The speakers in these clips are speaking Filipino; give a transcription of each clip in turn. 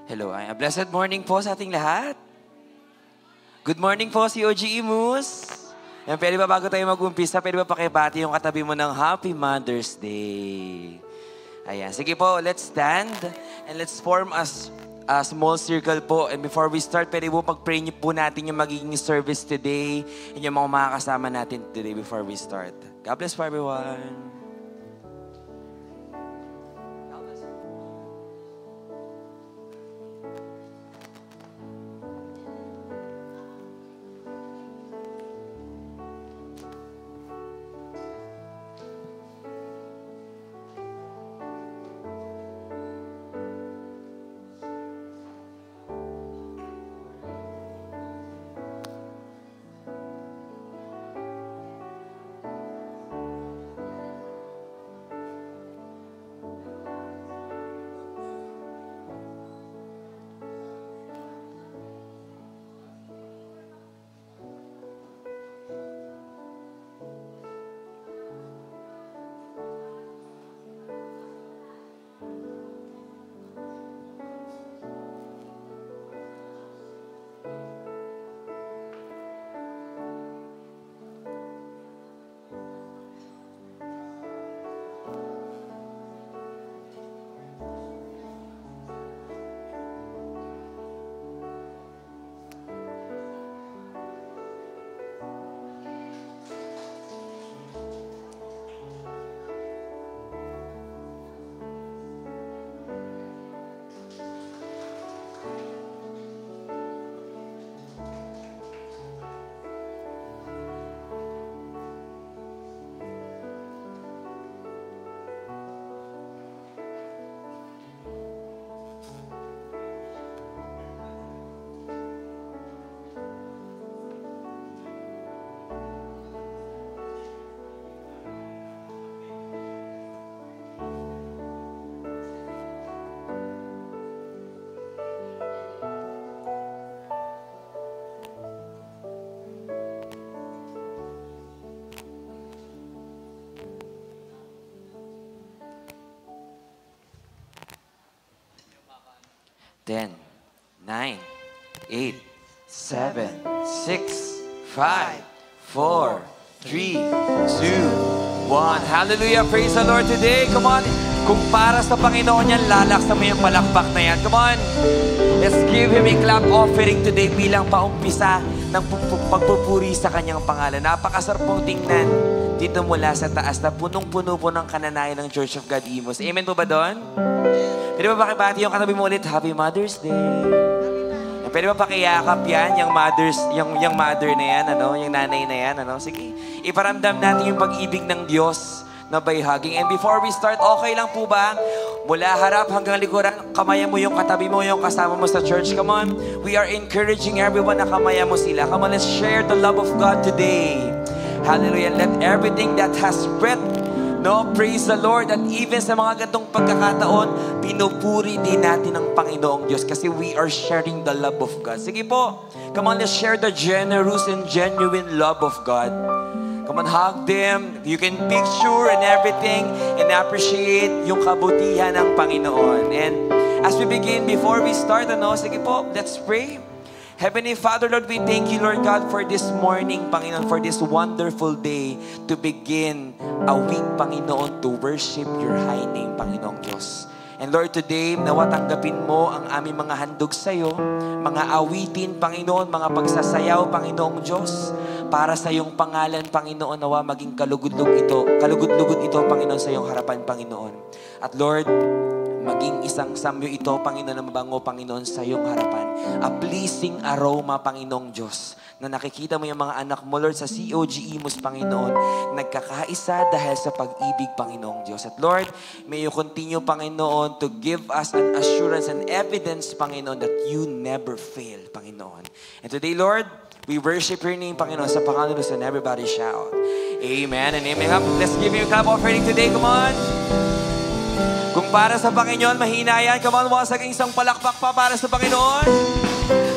Hello, a blessed morning po sa ating lahat. Good morning po, COG Imus. Yan, pwede ba bago tayo mag-umpisa, pwede ba pakibati yung katabi mo ng Happy Mother's Day? Ayan, sige po, let's stand and let's form a small circle po. And before we start, pwede po pag-pray niyo po natin yung magiging service today and yung mga makakasama natin today before we start. God bless for everyone. Ten, 9, 8, 7, 6, 5, 4, 3, 2, 1. Hallelujah! Praise the Lord today. Come on. Kung para sa Panginoon yan, lalaksan mo yung palakpak na yan. Come on. Let's give Him a clap offering today bilang paumpisa ng pagpupuri sa Kanyang pangalan. Napakasarap pong tingnan dito mula sa taas na punong-puno po ng kananayan ng Church of God Imus. Amen po ba doon? Pwede ba pakibati yung katabi mo ulit? Happy Mother's Day. Pwede ba pakiyakap yan, yung mother na yan, yung nanay na yan, Sige, iparamdam natin yung pag-ibig ng Diyos na by hugging. And before we start, okay lang po ba? Mula harap hanggang likuran, kamayan mo yung katabi mo, yung kasama mo sa church. Come on. We are encouraging everyone na kamayan mo sila. Come on, let's share the love of God today. Hallelujah. Let everything that has breath, praise the Lord. At even sa mga gantong pagkakataon, pinupuri din natin ang Panginoong Diyos kasi we are sharing the love of God. Sige po. Come on, let's share the generous and genuine love of God. Come on, hug them. You can picture and everything and appreciate yung kabutihan ng Panginoon. And as we begin, before we start, sige po, let's pray. Heavenly Father, Lord, we thank you, Lord God, for this morning, Panginoon, for this wonderful day to begin a week, Panginoon, to worship your high name, Panginoong Diyos. And Lord, today, nawa tanggapin mo ang aming mga handog sa iyo, mga awitin, Panginoon, mga pagsasayaw, Panginoong Diyos, para sa iyong pangalan, Panginoon, nawa maging kalugod-lugod ito, Panginoon, sa iyong harapan, Panginoon. At Lord, maging isang samyo ito, Panginoon, na mabango, Panginoon, sa iyong harapan. A pleasing aroma, Panginoong Diyos, na nakikita mo yung mga anak mo, Lord, sa COG Imus, Panginoon, nagkakaisa dahil sa pag-ibig, Panginoong Diyos. At Lord, may you continue, Panginoon, to give us an assurance and evidence, Panginoon, that you never fail, Panginoon. And today, Lord, we worship your name, Panginoon, sa pangalan and everybody shout, Amen and Amen. Let's give you a clap offering today, come on. Kung para sa Panginoon, mahina yan. Come on, wasag isang palakpak pa para sa Panginoon.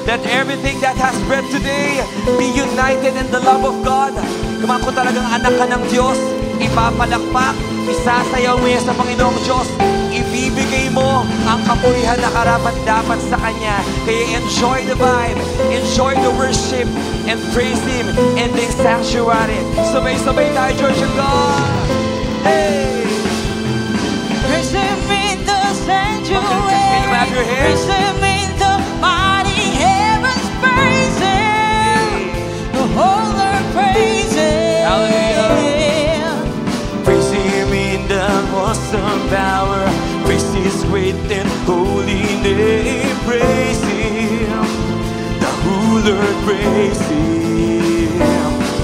Let everything that has breath today be united in the love of God. Come on, kung talagang anak ka ng Diyos, ipapalakpak, isasayaw mo yan sa Panginoong Diyos, ibibigay ibigay mo ang kapurihan na karapat-dapat sa Kanya. Kaya enjoy the vibe, enjoy the worship, and praise Him in this sanctuary. Sabay-sabay tayo, Church of God. Hey! Praise Him in the sanctuary. Can you clap your hands? Praise Him in the mighty heavens. Praise Him. The whole earth praise Him. Hallelujah. Praise Him in the awesome power. Praise His great and holy name. Praise Him. The whole earth praise Him.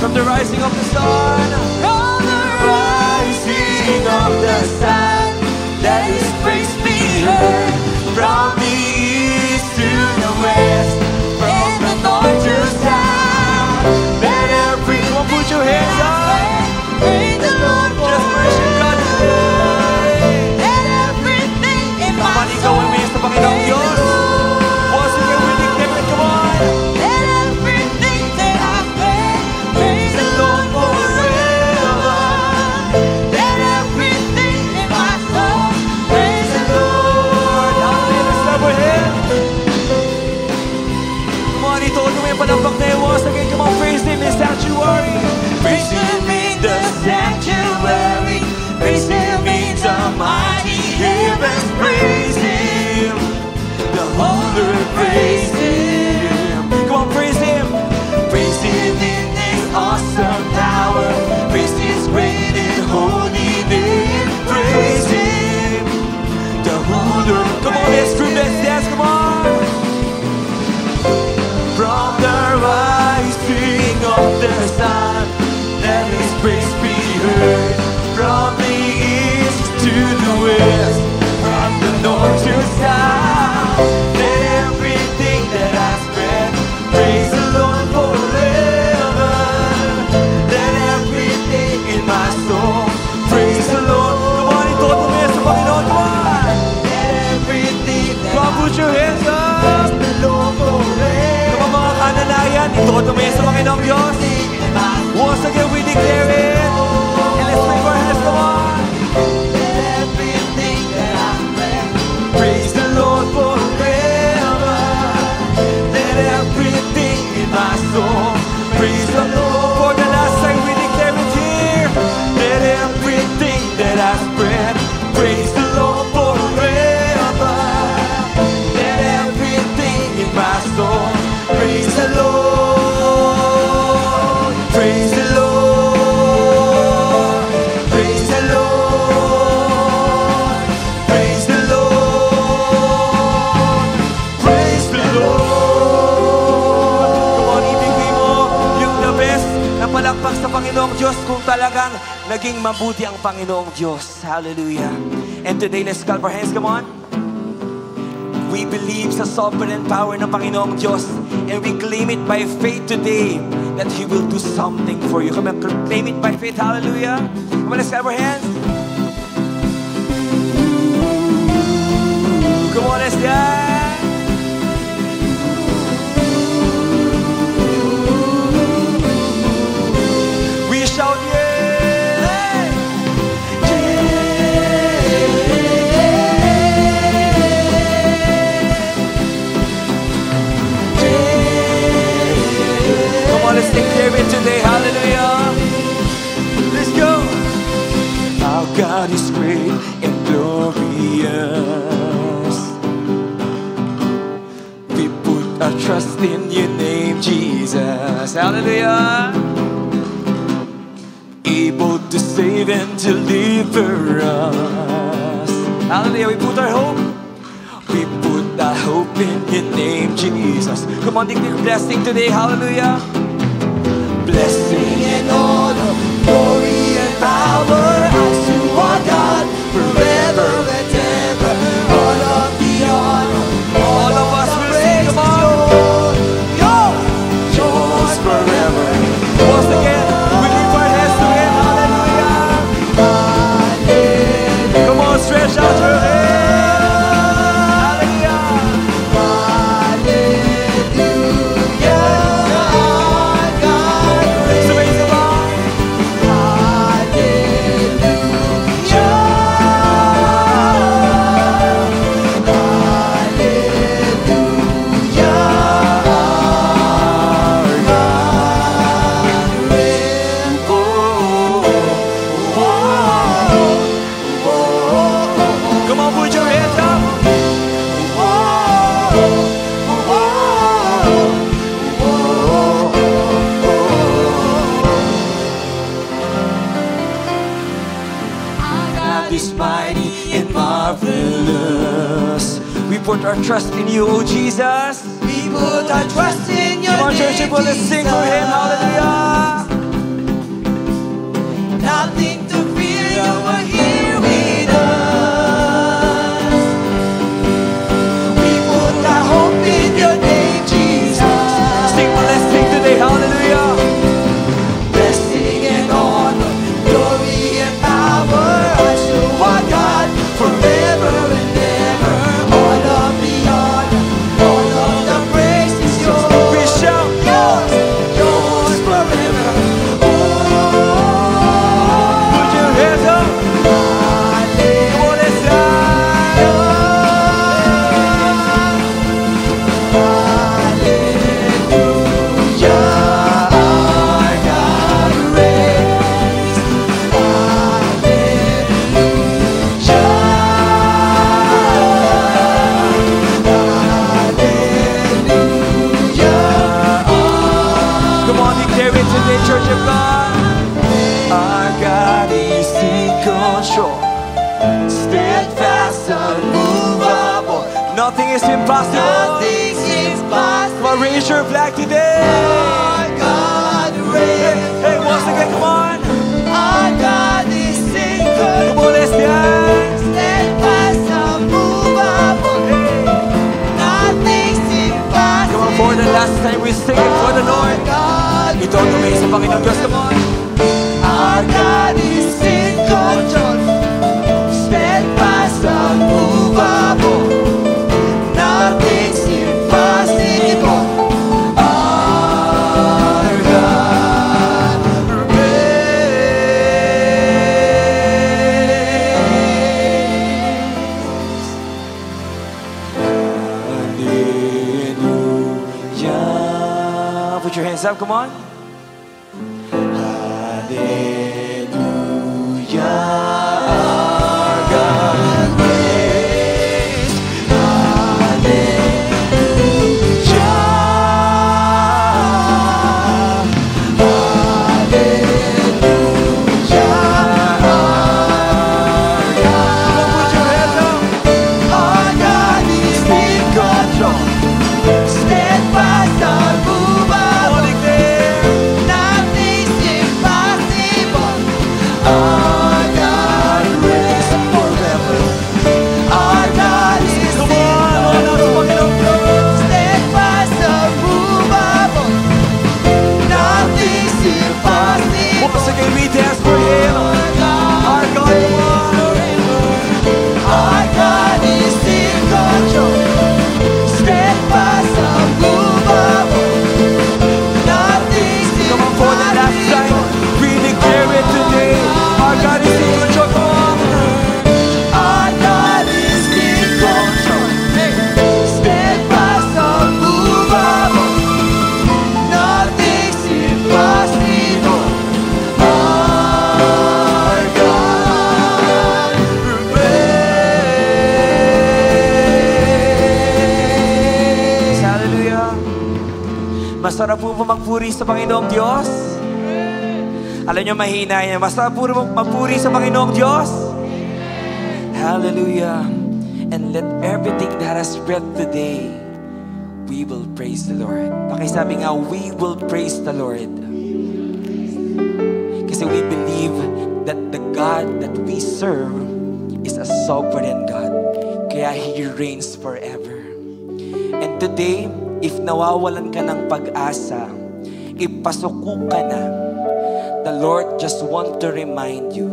From the rising of the sun. From the Rising of the sun. Let His praise be heard. From the east to the west. From the north to south. Let everyone put your hands up. praise the Lord Just worship God today. Let everything in my Kamani gawin mo yun sa Panginoong Diyos. Once again, we declare it. Come on. Let everything that I've been praise the Lord forever. Let everything in my soul praise the Lord. Hallelujah. Let's clap our hands. Come on, ituon mo yung palampak na yun. Once again, come on, praise Him in sanctuary. Praise Him in the sanctuary. Praise Him in the mighty heavens. Praise Him. The whole earth praise Him. Come on, praise Him. Praise Him in His awesome power. Praise His great and holy name. Praise Him. The whole earth. Come on, let's group, let's dance. Come on. From the rising of the sun, let His praise be heard. From the east to the west, from the north to south, let everything that has breath praise the Lord forever. Let everything in my soul praise the Lord. Come on, ituon mo yan sa Panginoon. Come on. Let everything that come on, put your hands up. Praise the Lord forever. Come on, mga kananayan, ituon mo yan sa Panginoong Diyos. Once again, we declare it. And let's wave our hands, come on. Let everything that I've been Praise the Lord forever. Let everything in my soul praise the Lord. For the last time we declare it here. Let everything that has breath praise the Lord forever. Let everything in my soul praise the Lord. Praise the Lord. Praise the Lord. Praise the Lord. Praise the Lord. Come on, ibigay mo yung the best na palakpak sa Panginoong Diyos kung talagang naging mabuti ang Panginoong Diyos. Hallelujah. And today, let's clap our hands. Come on. We believe sa sovereign power ng Panginoong Diyos and we claim it by faith today that He will do something for you. Come on, claim it by faith. Hallelujah. Come on, let's clap our hands. Come on, let's dance. We shout, yeah. Come on, let's declare it today. Hallelujah. Let's go. Our God is great and glorious. We put our trust in your name, Jesus. Hallelujah. Able to save and deliver us. Hallelujah. We put our hope. We put our hope in your name, Jesus. Come on, declare blessing today. Hallelujah. Blessing and honor, glory and power unto our God forever and ever. All of the honor, all of us will sing. Come on. Yours forever. Once again, we lift our hands to Him. Hallelujah. Come on, stretch out your hands. and marvelous. We put our trust in you, oh Jesus. We put our trust in your Come on, name, church, people, let's sing for him. Hallelujah. Nothing to fear, you are here with us. We put our hope in your name, Jesus. Sing, well, let's sing today. Hallelujah. Blessing and honor, glory and power are to our God forever and ever. All of the honor, all of the praise is yours. We shout. Yours, yours forever. Oh, Put your hands up. Come on, let's Come on, declare it today, Church of God. Our God is in control, steadfast, unmovable. nothing is impossible. Nothing's impossible. Come on, raise your flag today. Our God Hey, reigns. hey, once again, come on. Our God is in Come control. on, let's dance. Steadfast, unmovable. Nothing's impossible. Come on, for the last time we sing it for the Lord. God Ito ang tumayo sa Panginoon Diyos. Come on. Our God is in control. Steadfast, unmovable. Nothing's impossible. Our God reigns. Hallelujah. Put your hands up, come on. Steadfast, unmovable. Nothing's impossible. Our God reigns forever. Our God is steadfast, unmovable. Nothing's impossible. Once again, we dance for Him. Our God forever. Our God is in control. Steadfast, unmovable. Nothing's Come on, for the last time, we declare it today. Our God is in control. Come on. Our God is in control. Steadfast, unmovable. Nothing's impossible. Our God reigns. Hallelujah. Masarap po magpuri sa Panginoong Diyos. Alam nyo, mahina yan. Masarap po magpuri sa Panginoong Diyos. Hallelujah. And let everything that has breath today, we will praise the Lord. Pakisabi nga, we will praise the Lord. Kasi we believe that the God that we serve is a sovereign God. Kaya He reigns forever. And today, if nawawalan ka ng pag-asa, ipasuko ka na, the Lord just want to remind you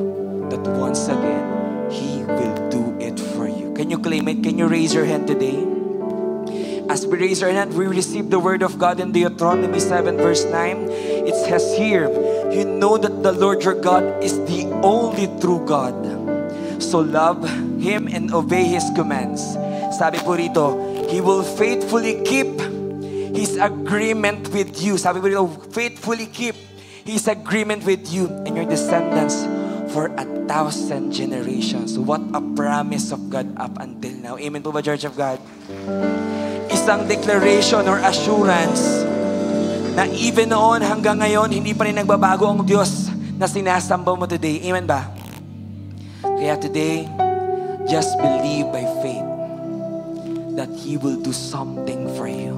that once again, He will do it for you. Can you claim it? Can you raise your hand today? As we raise our hand, we receive the word of God in Deuteronomy 7 verse 9. It says here, you know that the Lord your God is the only true God. So love Him and obey His commands. Sabi po rito, He will faithfully keep His agreement with you. Sabi po rito, faithfully keep His agreement with you and your descendants for 1,000 generations. What a promise of God up until now. Amen po ba, Church of God? Isang declaration or assurance na even noon hanggang ngayon, hindi pa rin nagbabago ang Diyos na sinasamba mo today. Amen ba? Kaya today, just believe by faith that He will do something for you.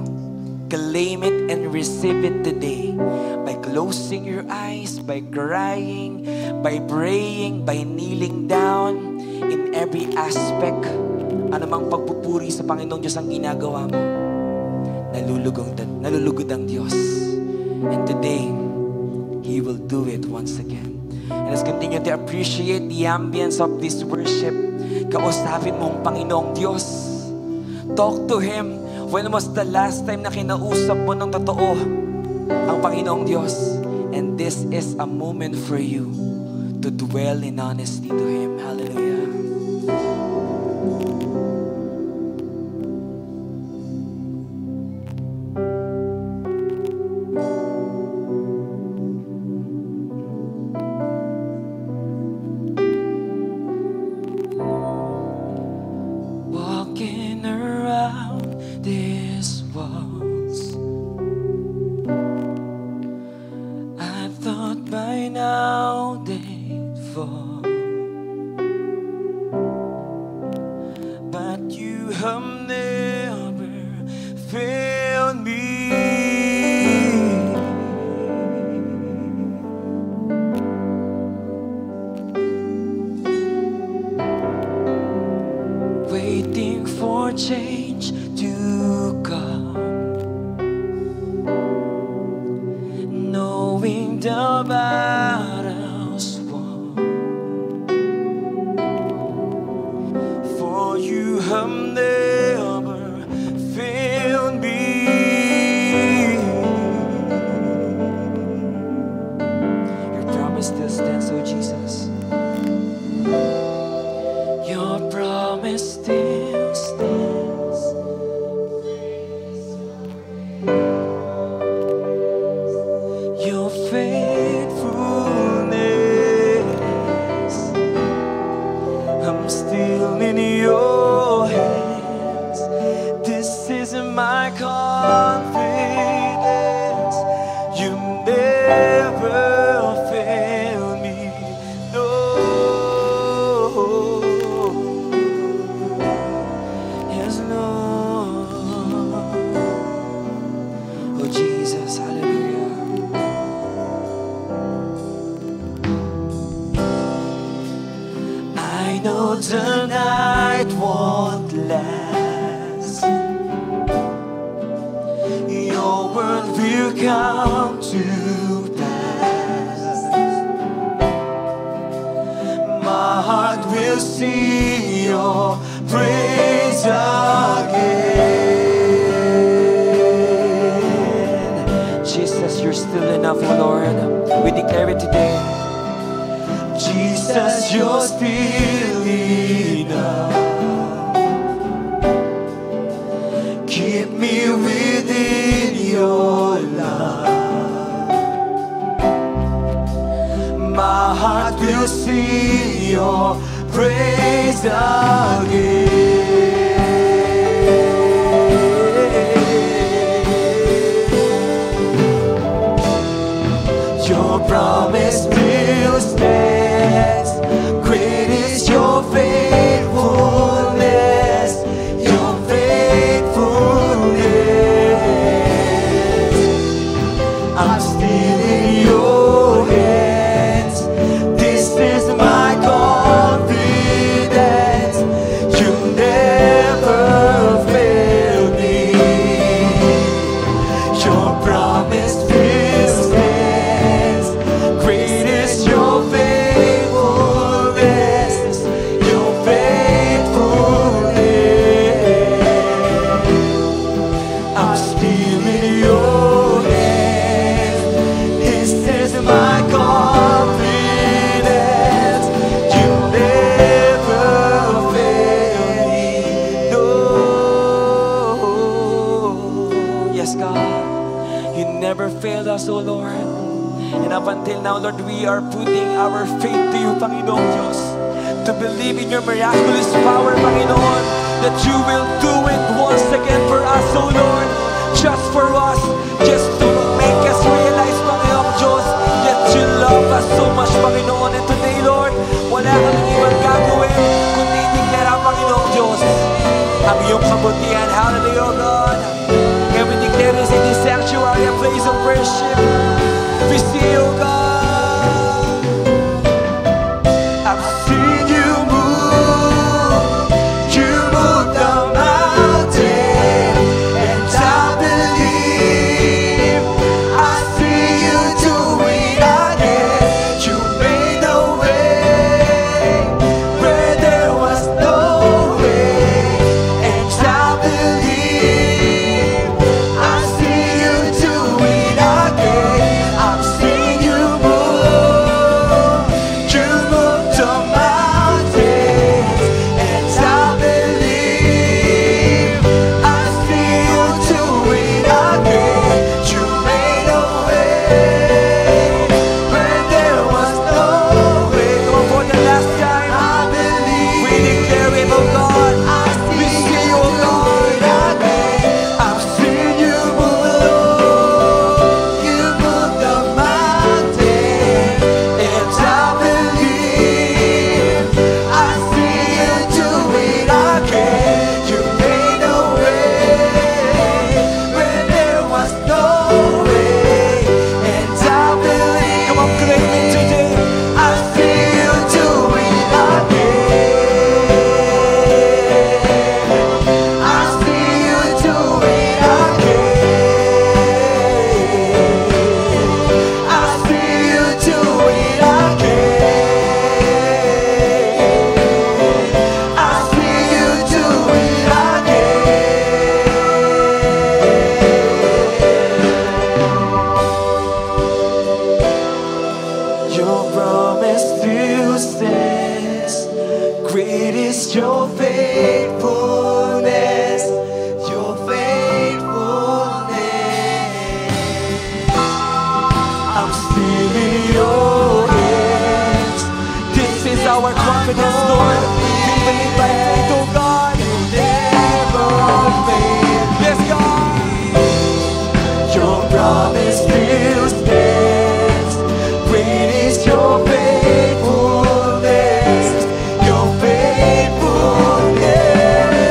Claim it and receive it today by closing your eyes, by crying, by praying, by kneeling down in every aspect. Anumang pagpupuri sa Panginoong Diyos ang ginagawa mo, nalulugod ang Diyos. And today, He will do it once again. And let's continue to appreciate the ambience of this worship. Kausapin mo ang Panginoong Diyos. Talk to Him. When was the last time na kinausap mo ng totoo ang Panginoong Diyos? And this is a moment for you to dwell in honesty to Him. Hallelujah. promise still stands. Great is your faithfulness, your faithfulness. I'm still in your hands. This is our confidence, Lord. We believe by faith, oh God. You never fail. Yes, God. Your promise still stands. Great is your faithfulness, your faithfulness.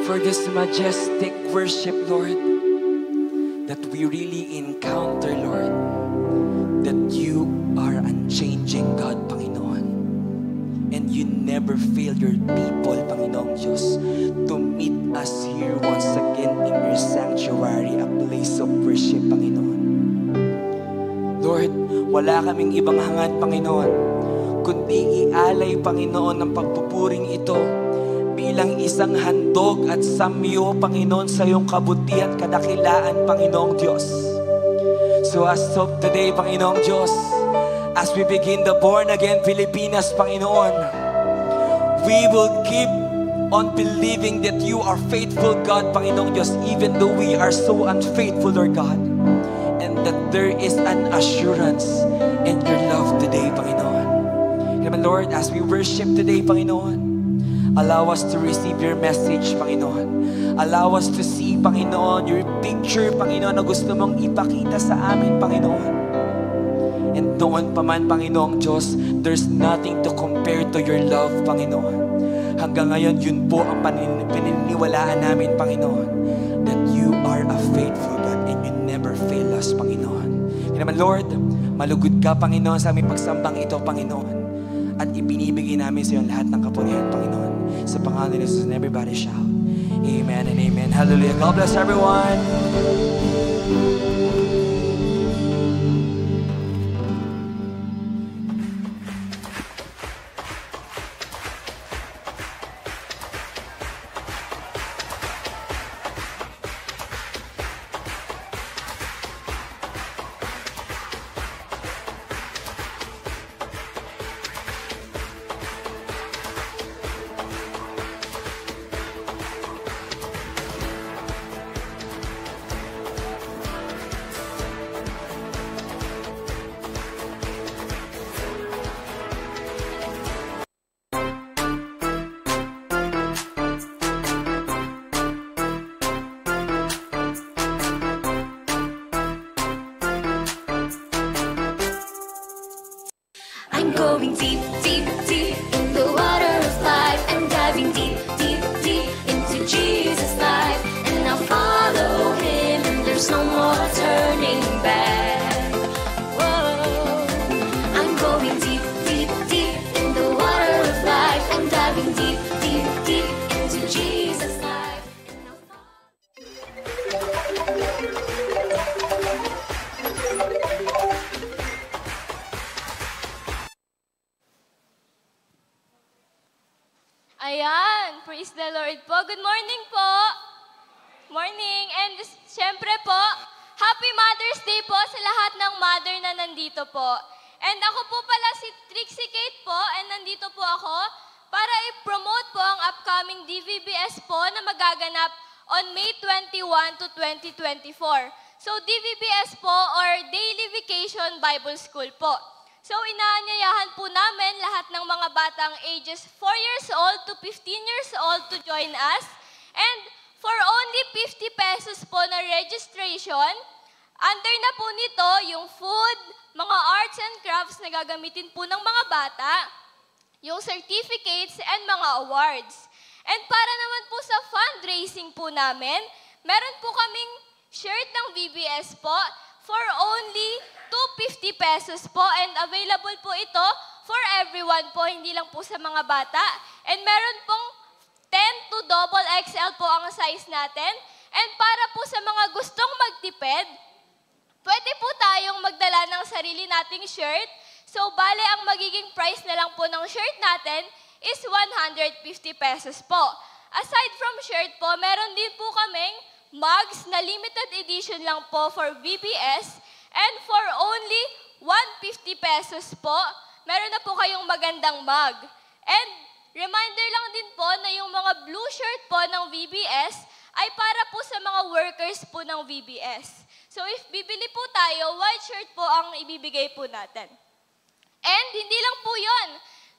for this majestic worship, Lord, that we really encounter, Lord, that you are unchanging God, Panginoon. And you never fail your people, Panginoong Diyos, to meet us here once again in your sanctuary, a place of worship, Panginoon. Lord, wala kaming ibang hangad, Panginoon, kundi ialay, Panginoon, ng pagpupuring ito bilang isang handog at samyo, Panginoon, sa iyong kabutihan, kadakilaan, Panginoong Diyos. So as of today, Panginoong Diyos, as we begin the Born Again Pilipinas, Panginoon, we will keep on believing that you are faithful, God, Panginoong Diyos, even though we are so unfaithful, Lord God, and that there is an assurance in your love today, Panginoon. Amen, Lord, as we worship today, Panginoon, allow us to receive your message, Panginoon. Allow us to see, Panginoon, your picture, Panginoon, na gusto mong ipakita sa amin, Panginoon. And noon pa man, Panginoong Diyos, there's nothing to compare to your love, Panginoon. Hanggang ngayon, yun po ang paniniwalaan namin, Panginoon, that you are a faithful God and you never fail us, Panginoon. Kaya naman, Lord, malugod ka, Panginoon, sa aming pagsambang ito, Panginoon. At ibinibigay namin sa iyo lahat ng kapurihan, Panginoon. Sa pangalan ni Jesus, and everybody shout, Amen and Amen. Hallelujah. God bless everyone. I'm going deep, deep, deep in the water of life. I'm diving deep, deep, deep into Jesus' life. And I'll follow him and there's no more turning back. Whoa. I'm going deep, deep, deep in the water of life. I'm diving deep, deep, deep into Jesus' life. And I'll follow. Ayan, praise the Lord po. Good morning po. Morning. And syempre po, Happy Mother's Day po sa lahat ng mother na nandito po. And ako po pala si Trixie Kate po, and nandito po ako para i-promote po ang upcoming DVBS po na magaganap on May 21 to 2024. So DVBS po or Daily Vacation Bible School po. So inaanyayahan po namin lahat ng mga batang ages 4 years old to 15 years old to join us. And for only 50 pesos po na registration, under na po nito yung food, mga arts and crafts na gagamitin po ng mga bata, yung certificates and mga awards. And para naman po sa fundraising po namin, meron po kaming shirt ng VBS po for only 250 pesos po, and available po ito for everyone po, hindi lang po sa mga bata. And meron pong 10 to double XL po ang size natin. And para po sa mga gustong magtipid, pwede po tayong magdala ng sarili nating shirt. So bale ang magiging price na lang po ng shirt natin is 150 pesos po. Aside from shirt po, meron din po kaming mugs na limited edition lang po for VBS. And for only 150 pesos po, meron na po kayong magandang mug. And reminder lang din po na yung mga blue shirt po ng VBS ay para po sa mga workers po ng VBS. So if bibili po tayo, white shirt po ang ibibigay po natin. And hindi lang po yun.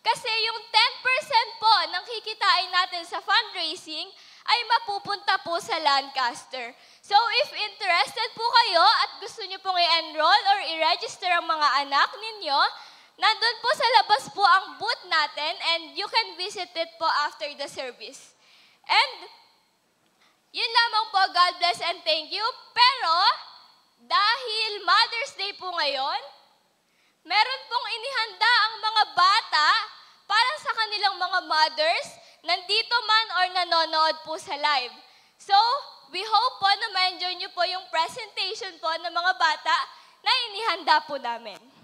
Kasi yung 10% po ng kikitain natin sa fundraising ay mapupunta po sa Lancaster. So if interested po kayo at gusto nyo pong i-enroll or i-register ang mga anak ninyo, nandun po sa labas po ang booth natin and you can visit it po after the service. And Yun lamang po, God bless and thank you. Pero, dahil Mother's Day po ngayon, meron pong inihanda ang mga bata para sa kanilang mga mothers, nandito man or nanonood po sa live. So, we hope po na ma-enjoy nyo po yung presentation po ng mga bata na inihanda po namin.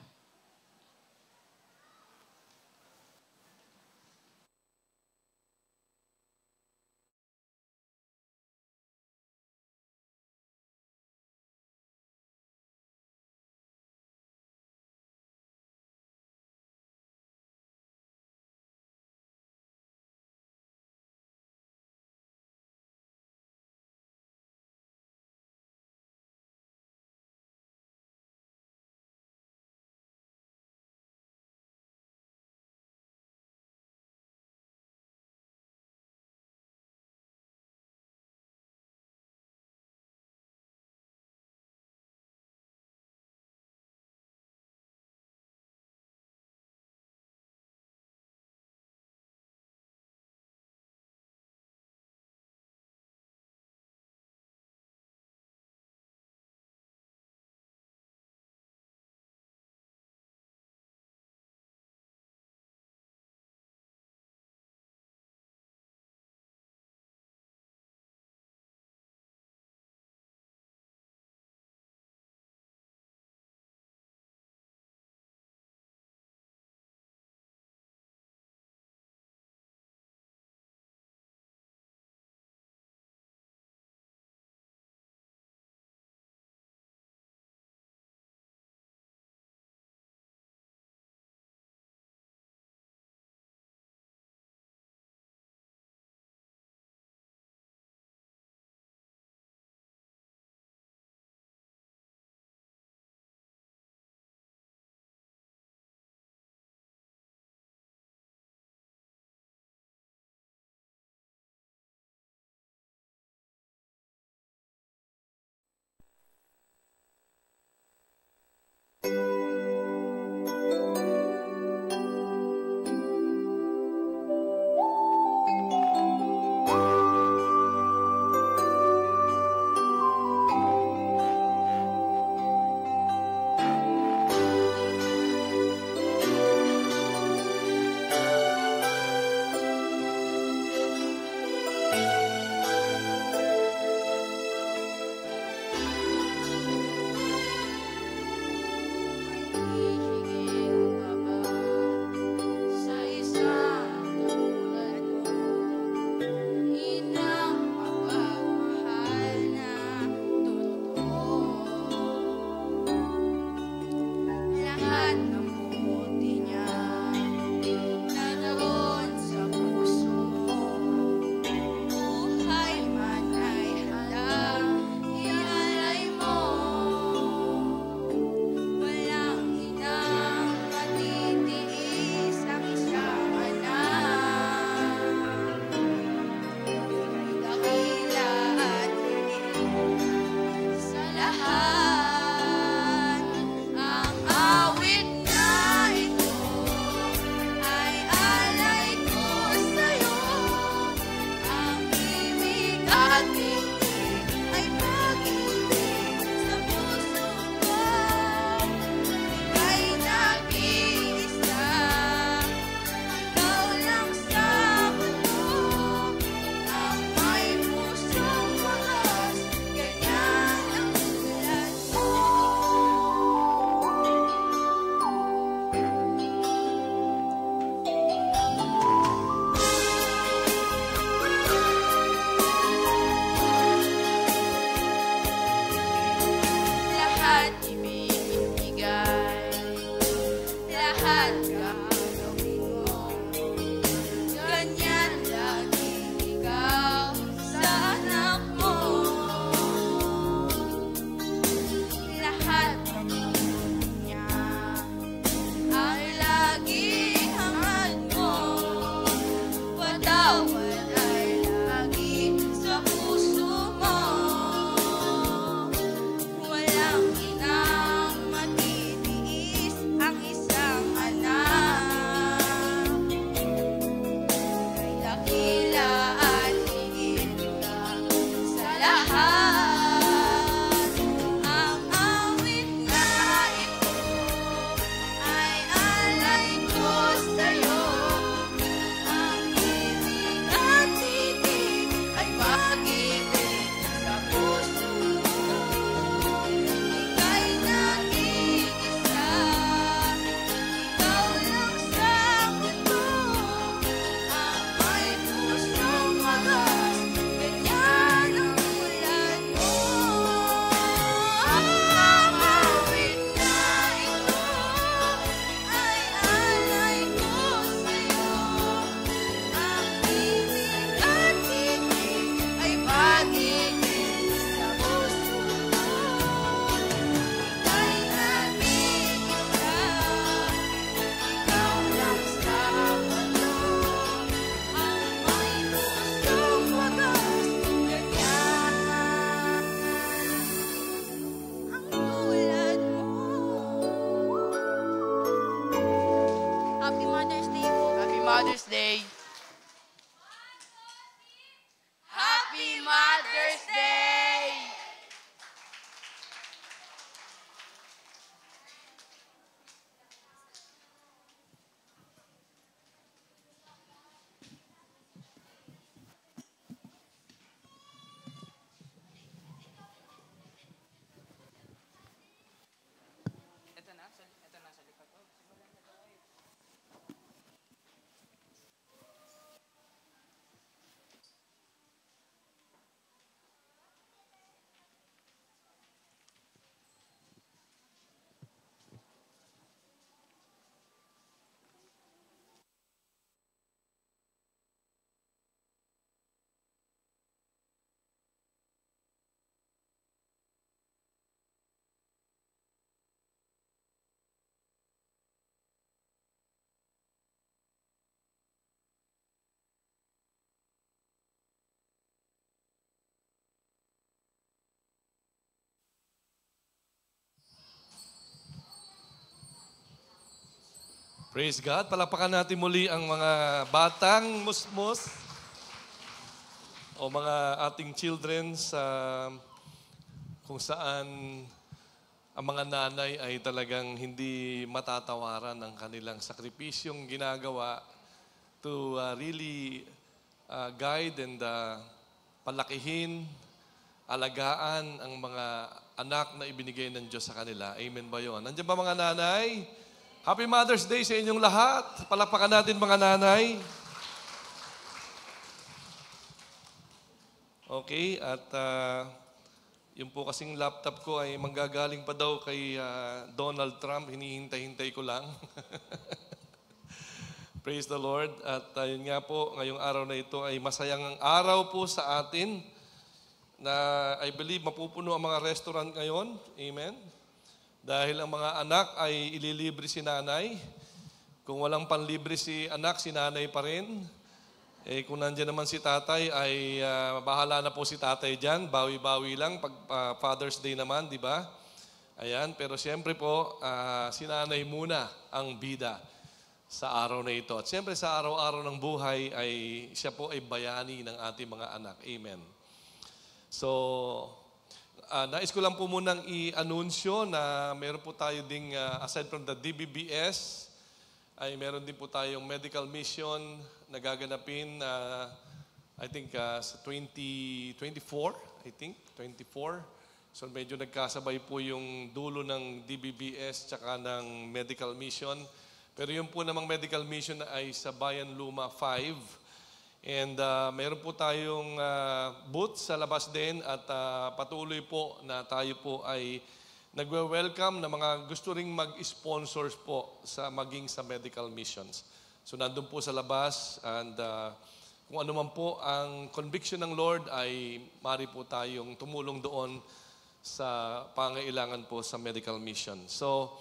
pag-ibig sa puso ko. Ika'y nag-iisa, ikaw lang sa mundo, ang may pusong wagas, ganyan ang tulad mo. Happy Mother's Day po. Happy Mother's Day. Happy Mother's Day! Praise God. Palakpakan natin muli ang mga batang musmus o mga ating children sa kung saan ang mga nanay ay talagang hindi matatawaran ng kanilang sakripisyong ginagawa to really guide and palakihin, alagaan ang mga anak na ibinigay ng Diyos sa kanila. Amen ba yun? Nandiyan ba mga nanay? Happy Mother's Day sa inyong lahat. Palakpakan natin mga nanay. Okay, at yung po kasing laptop ko ay manggagaling pa daw kay Donald Trump. Hinihintay-hintay ko lang. Praise the Lord. At yun nga po, ngayong araw na ito ay masayang araw po sa atin na I believe mapupuno ang mga restaurant ngayon. Amen. Dahil ang mga anak ay ililibre si nanay. Kung walang panlibre si anak, si nanay pa rin. Kung nandiyan naman si tatay, ay bahala na po si tatay dyan. Bawi-bawi lang pag Father's Day naman, di ba? Ayan, pero siyempre po, si nanay muna ang bida sa araw na ito. At siyempre sa araw-araw ng buhay, ay siya po ay bayani ng ating mga anak. Amen. So, nais ko lang po munang i-anunsyo na meron po tayo ding, aside from the DBBS, ay meron din po tayong medical mission na gaganapin, I think, sa 2024, I think, 24. So medyo nagkasabay po yung dulo ng DBBS tsaka ng medical mission. Pero yung po namang medical mission ay sa Bayan Luma 5. And meron po tayong booth sa labas din at patuloy po na tayo po ay nagwe-welcome na mga gusto ring mag-sponsors po sa maging sa medical missions. So nandun po sa labas and kung ano man po ang conviction ng Lord ay mari po tayong tumulong doon sa pangailangan po sa medical mission. So,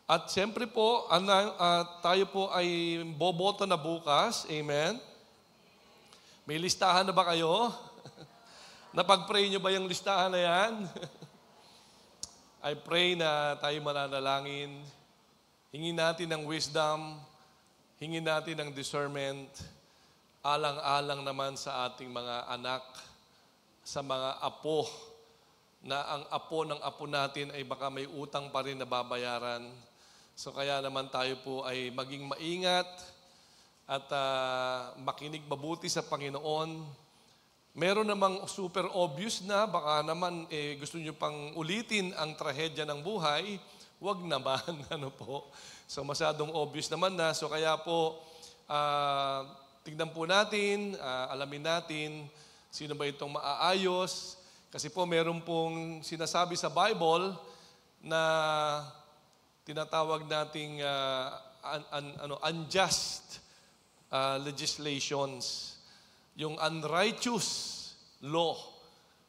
at siyempre po, tayo po ay boboto na bukas. Amen. May listahan na ba kayo? Napag-pray nyo ba yung listahan na yan? I pray na tayo mananalangin. Hingin natin ng wisdom. Hingin natin ng discernment. Alang-alang naman sa ating mga anak, sa mga apo, na ang apo ng apo natin ay baka may utang pa rin na babayaran. So kaya naman tayo po ay maging maingat, at makinig mabuti sa Panginoon. Meron namang super obvious na, baka naman gusto nyo pang ulitin ang trahedya ng buhay, wag naman, ano po. So masyadong obvious naman na, so kaya po, tignan po natin, alamin natin, sino ba itong maaayos. Kasi po meron pong sinasabi sa Bible na tinatawag nating unjust legislations, yung unrighteous law.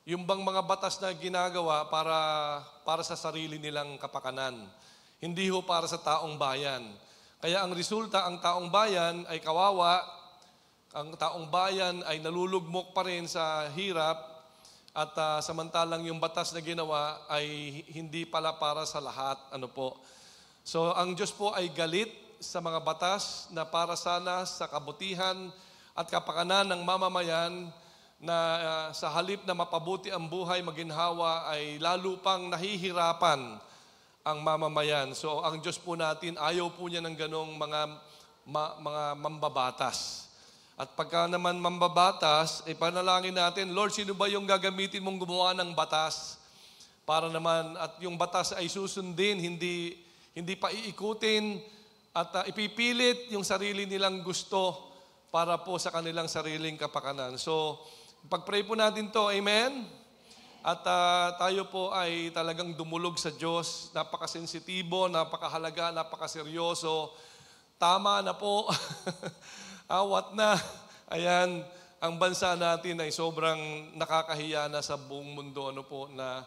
yung bang mga batas na ginagawa para sa sarili nilang kapakanan. Hindi ho para sa taong bayan. Kaya ang resulta, ang taong bayan ay kawawa, ang taong bayan ay nalulugmok pa rin sa hirap, at samantalang yung batas na ginawa ay hindi pala para sa lahat. Ano po? So ang Diyos po ay galit sa mga batas na para sana sa kabutihan at kapakanan ng mamamayan, na sa halip na mapabuti ang buhay, maginhawa, ay lalo pang nahihirapan ang mamamayan. So ang Diyos po natin, ayaw po niya ng ganong mga mambabatas. At pagka naman mambabatas, panalangin natin, Lord, sino ba yung gagamitin mong gumawa ng batas? Para naman, at yung batas ay susundin, hindi pa iikutin, at ipipilit yung sarili nilang gusto para po sa kanilang sariling kapakanan. So, pag-pray po natin to, amen? At tayo po ay talagang dumulog sa Diyos. Napakasensitibo, napakahalaga, napakaseryoso. Tama na po. Awat na. Ayan, ang bansa natin ay sobrang nakakahiya na sa buong mundo, ano po, na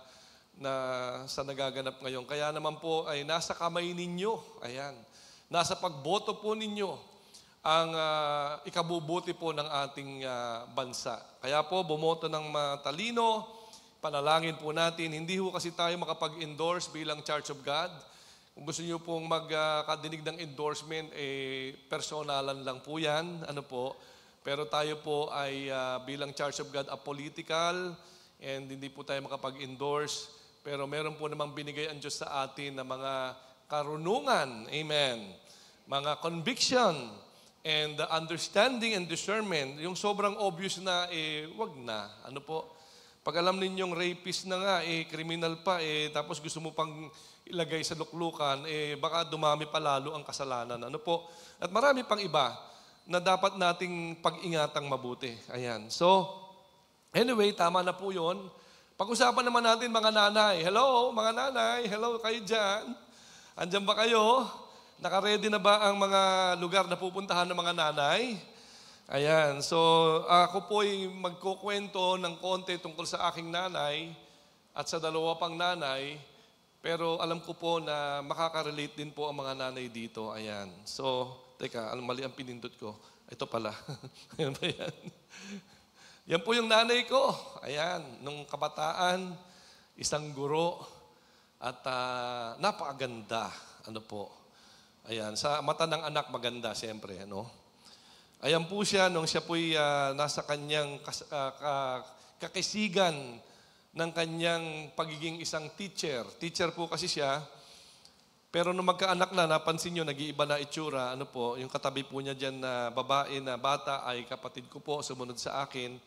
sa nagaganap ngayon. Kaya naman po ay nasa kamay ninyo. Ayan. Nasa pagboto po ninyo ang ikabubuti po ng ating bansa. Kaya po, bumoto ng matalino, panalangin po natin. Hindi ho kasi tayo makapag-endorse bilang Church of God. Kung gusto niyo pong magkadinig ng endorsement, personalan lang po yan. Ano po? Pero tayo po ay bilang Church of God, apolitical, and hindi po tayo makapag-endorse. Pero meron po namang binigay ang Diyos sa atin na mga karunungan. Amen. Mga conviction, and the understanding and discernment. Yung sobrang obvious na, wag na. Ano po? Pag alam ninyong rapist na nga, criminal pa, tapos gusto mo pang ilagay sa luklukan, baka dumami pa lalo ang kasalanan. Ano po? At marami pang iba na dapat nating pag-ingatang mabuti. Ayan. So, anyway, tama na po yun. Pag-usapan naman natin mga nanay. Hello, mga nanay. Hello kayo dyan. Andyan ba kayo? Naka-ready na ba ang mga lugar na pupuntahan ng mga nanay? Ayan. So, ako po ay magkukwento ng konti tungkol sa aking nanay at sa dalawa pang nanay. Pero alam ko po na makaka-relate din po ang mga nanay dito. Ayan. So, teka, mali ang pinindot ko. Ito pala. Ayan ba yan? Yan po yung nanay ko. Ayan. Nung kabataan, isang guro at napakaganda. Ano po? Ayan, sa mata ng anak maganda, siyempre, ano? Ayan po siya, nung siya po'y nasa kanyang kakisigan ng kanyang pagiging isang teacher. Teacher po kasi siya, pero nung magkaanak na, napansin nyo, nag-iiba na itsura, ano po, yung katabi po niya dyan na babae na bata ay kapatid ko po, sumunod sa akin,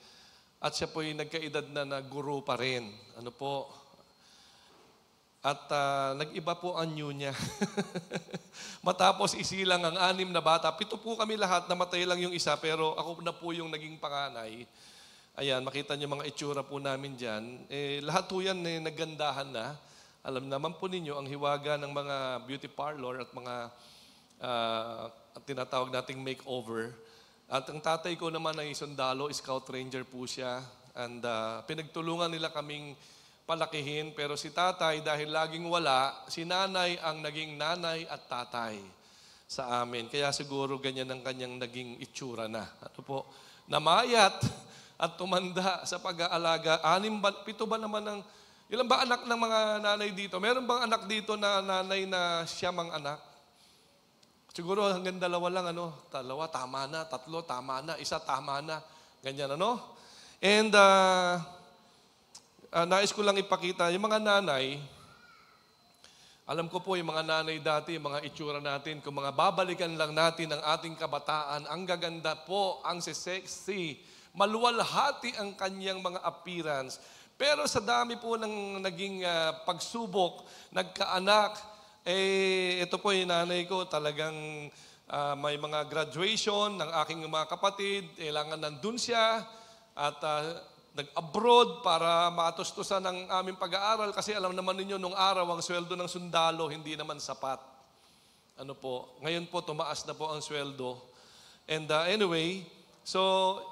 at siya po'y nagkaedad na guro pa rin, ano po. At nag-iba po ang new niya. Matapos isilang ang 6 na bata. 7 po kami lahat, namatay lang yung isa, pero ako na po yung naging panganay. Ayan, makita niyo mga itsura po namin dyan. Lahat po yan naggandahan na. Alam naman po ninyo, ang hiwaga ng mga beauty parlor at mga tinatawag nating makeover. At ang tatay ko naman ay sundalo, scout ranger po siya. And pinagtulungan nila kaming palakihin, pero si tatay, dahil laging wala, si nanay ang naging nanay at tatay sa amin. Kaya siguro ganyan ang kanyang naging itsura na. Ano po? Namayat at tumanda sa pag-aalaga. 7 ba naman ng... Ilan ba anak ng mga nanay dito? Meron bang anak dito na nanay na siyam ang anak? Siguro hanggang 2 lang, ano? 2, tama na. 3, tama na. 1, tama na. Ganyan, ano? And... nais ko lang ipakita, yung mga nanay, alam ko po yung mga nanay dati, yung mga itsura natin, kung mga babalikan lang natin ang ating kabataan, ang gaganda po, ang sexy, maluwalhati ang kanyang mga appearance. Pero sa dami po ng naging pagsubok, nagkaanak, ito po yung nanay ko, talagang may mga graduation ng aking mga kapatid, kailangan nandun siya, at nag-abroad para matustusan ng aming pag-aaral kasi alam naman ninyo, nung araw, ang sweldo ng sundalo hindi naman sapat. Ano po, ngayon po, tumaas na po ang sweldo. And anyway, so,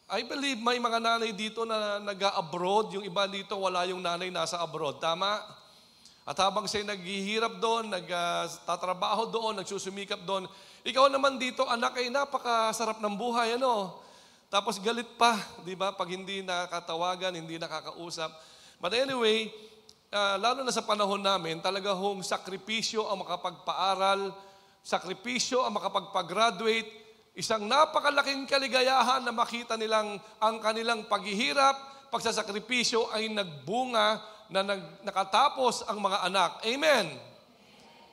I believe may mga nanay dito na nag-abroad, yung iba dito wala yung nanay nasa abroad. Tama? At habang siya naghihirap doon, nagtatrabaho doon, nagsusumikap doon, ikaw naman dito, anak, ay napakasarap ng buhay, ano? Tapos galit pa, di ba? Pag hindi nakatawagan, hindi nakakausap. But anyway, lalo na sa panahon namin, talaga hong sakripisyo ang makapagpaaral, sakripisyo ang makapagpag-graduate, isang napakalaking kaligayahan na makita nilang ang kanilang paghihirap, pagsasakripisyo ay nagbunga na nakatapos ang mga anak. Amen?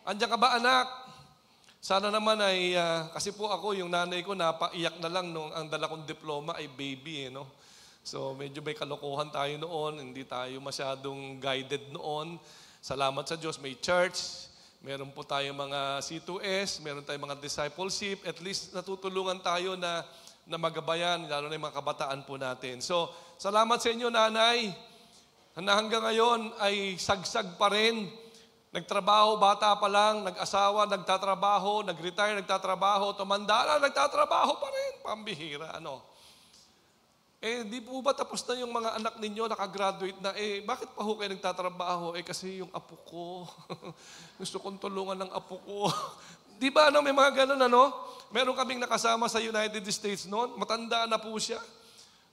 Andiyan ka ba, anak? Sana naman ay, kasi po ako, yung nanay ko, napaiyak na lang nung ang dala kong diploma ay baby, no? So medyo may kalokohan tayo noon, hindi tayo masyadong guided noon. Salamat sa Diyos, may church, meron po tayo mga C2S, meron tayong mga discipleship, at least natutulungan tayo na magabayan, lalo na yung mga kabataan po natin. So, salamat sa inyo, nanay, na hanggang ngayon ay sagsag pa rin. Nagtrabaho, bata pa lang, nag-asawa, nagtatrabaho, nag-retire, nagtatrabaho, tumanda na, nagtatrabaho pa rin. Pambihira, ano? Di po ba tapos na yung mga anak ninyo, nakagraduate na? Bakit pa ho kayo nagtatrabaho? Kasi yung apo ko, gusto kong tulungan ng apo ko. Di ba, ano, may mga ganun, ano? Meron kaming nakasama sa United States noon, matanda na po siya.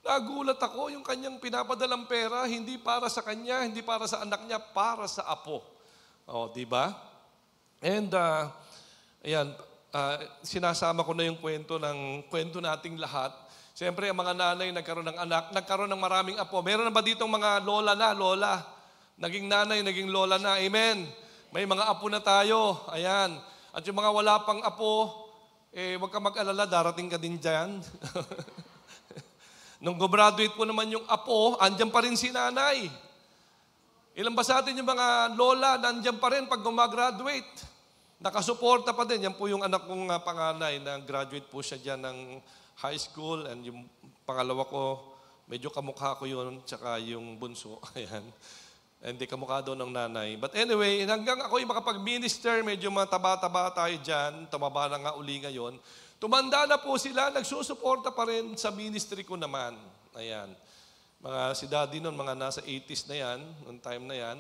Nagulat ako, yung kanyang pinapadalang pera, hindi para sa kanya, hindi para sa anak niya, para sa apo. Di ba? And, ayan, sinasama ko na yung kwento nating lahat. Siyempre, ang mga nanay nagkaroon ng anak, nagkaroon ng maraming apo. Meron na ba ditong mga lola? Naging nanay, naging lola na. Amen. May mga apo na tayo. Ayan. At yung mga wala pang apo, huwag ka mag-alala, darating ka din dyan. Nung graduate po naman yung apo, andyan pa rin si nanay. Ilan ba sa atin yung mga lola, nandyan pa rin pag gumagraduate? Nakasuporta pa din. Yan po yung anak kong panganay na graduate po siya dyan ng high school, and yung pangalawa ko, medyo kamukha ko yun, tsaka yung bunso. Ayan. Hindi kamukha doon ng nanay. But anyway, hanggang ako'y makapag-minister, medyo mataba-taba tayo dyan, tumaba na nga uli ngayon. Tumanda na po sila, nagsusuporta pa rin sa ministry ko naman. Ayan. Si daddy noon, mga nasa 80s na yan, noong time na yan.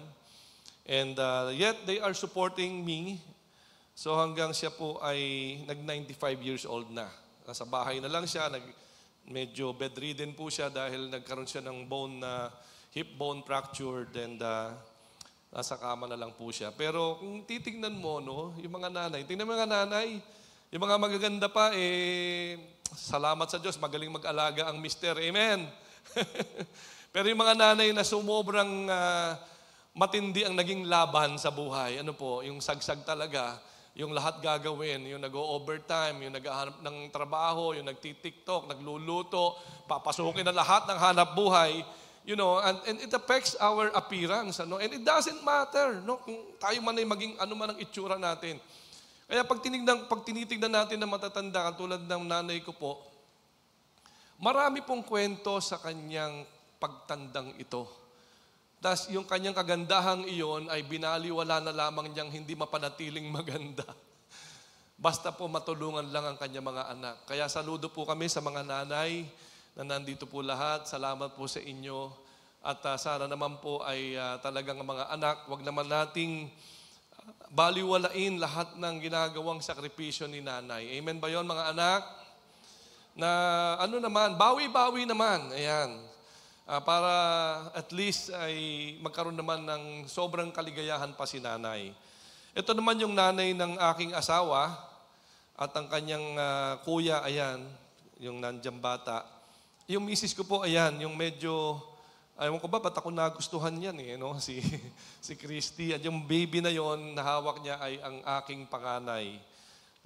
And yet, they are supporting me. So hanggang siya po ay nag-95 years old na. Nasa bahay na lang siya, medyo bedridden po siya dahil nagkaroon siya ng hip bone fracture, and nasa kama na lang po siya. Pero kung titignan mo, no, yung mga nanay, tingnan mo yung mga nanay, yung mga magaganda pa, salamat sa Diyos, magaling mag-alaga ang mister. Amen? Pero yung mga nanay na sumobrang matindi ang naging laban sa buhay, ano po, yung sagsag talaga, yung lahat gagawin, yung nag-overtime, yung naghahanap ng trabaho, yung nagti-TikTok, nagluluto, papasukin na lahat ng hanap buhay, you know, and it affects our appearance, ano? And it doesn't matter, no? Kung tayo man ay maging ano man ang itsura natin. Kaya pag tinitignan natin na matatanda, katulad ng nanay ko po, marami pong kwento sa kanyang pagtandang ito. Tapos yung kanyang kagandahang iyon ay binaliwala na lamang niyang hindi mapanatiling maganda. Basta po matulungan lang ang kanyang mga anak. Kaya saludo po kami sa mga nanay na nandito po lahat. Salamat po sa inyo. At sana naman po ay talagang mga anak, wag naman nating baliwalain lahat ng ginagawang sakripisyo ni nanay. Amen ba yon, mga anak? Na ano naman, bawi-bawi naman. Ayan. Para at least ay magkaroon naman ng sobrang kaligayahan pa si nanay. Ito naman yung nanay ng aking asawa at ang kanyang kuya, ayan, yung nandiyan bata. Yung misis ko po, ayan, yung medyo, ayaw ko ba, ba't ako nagustuhan yan no? si Christy. At yung baby na yon, nahawak niya ay ang aking panganay.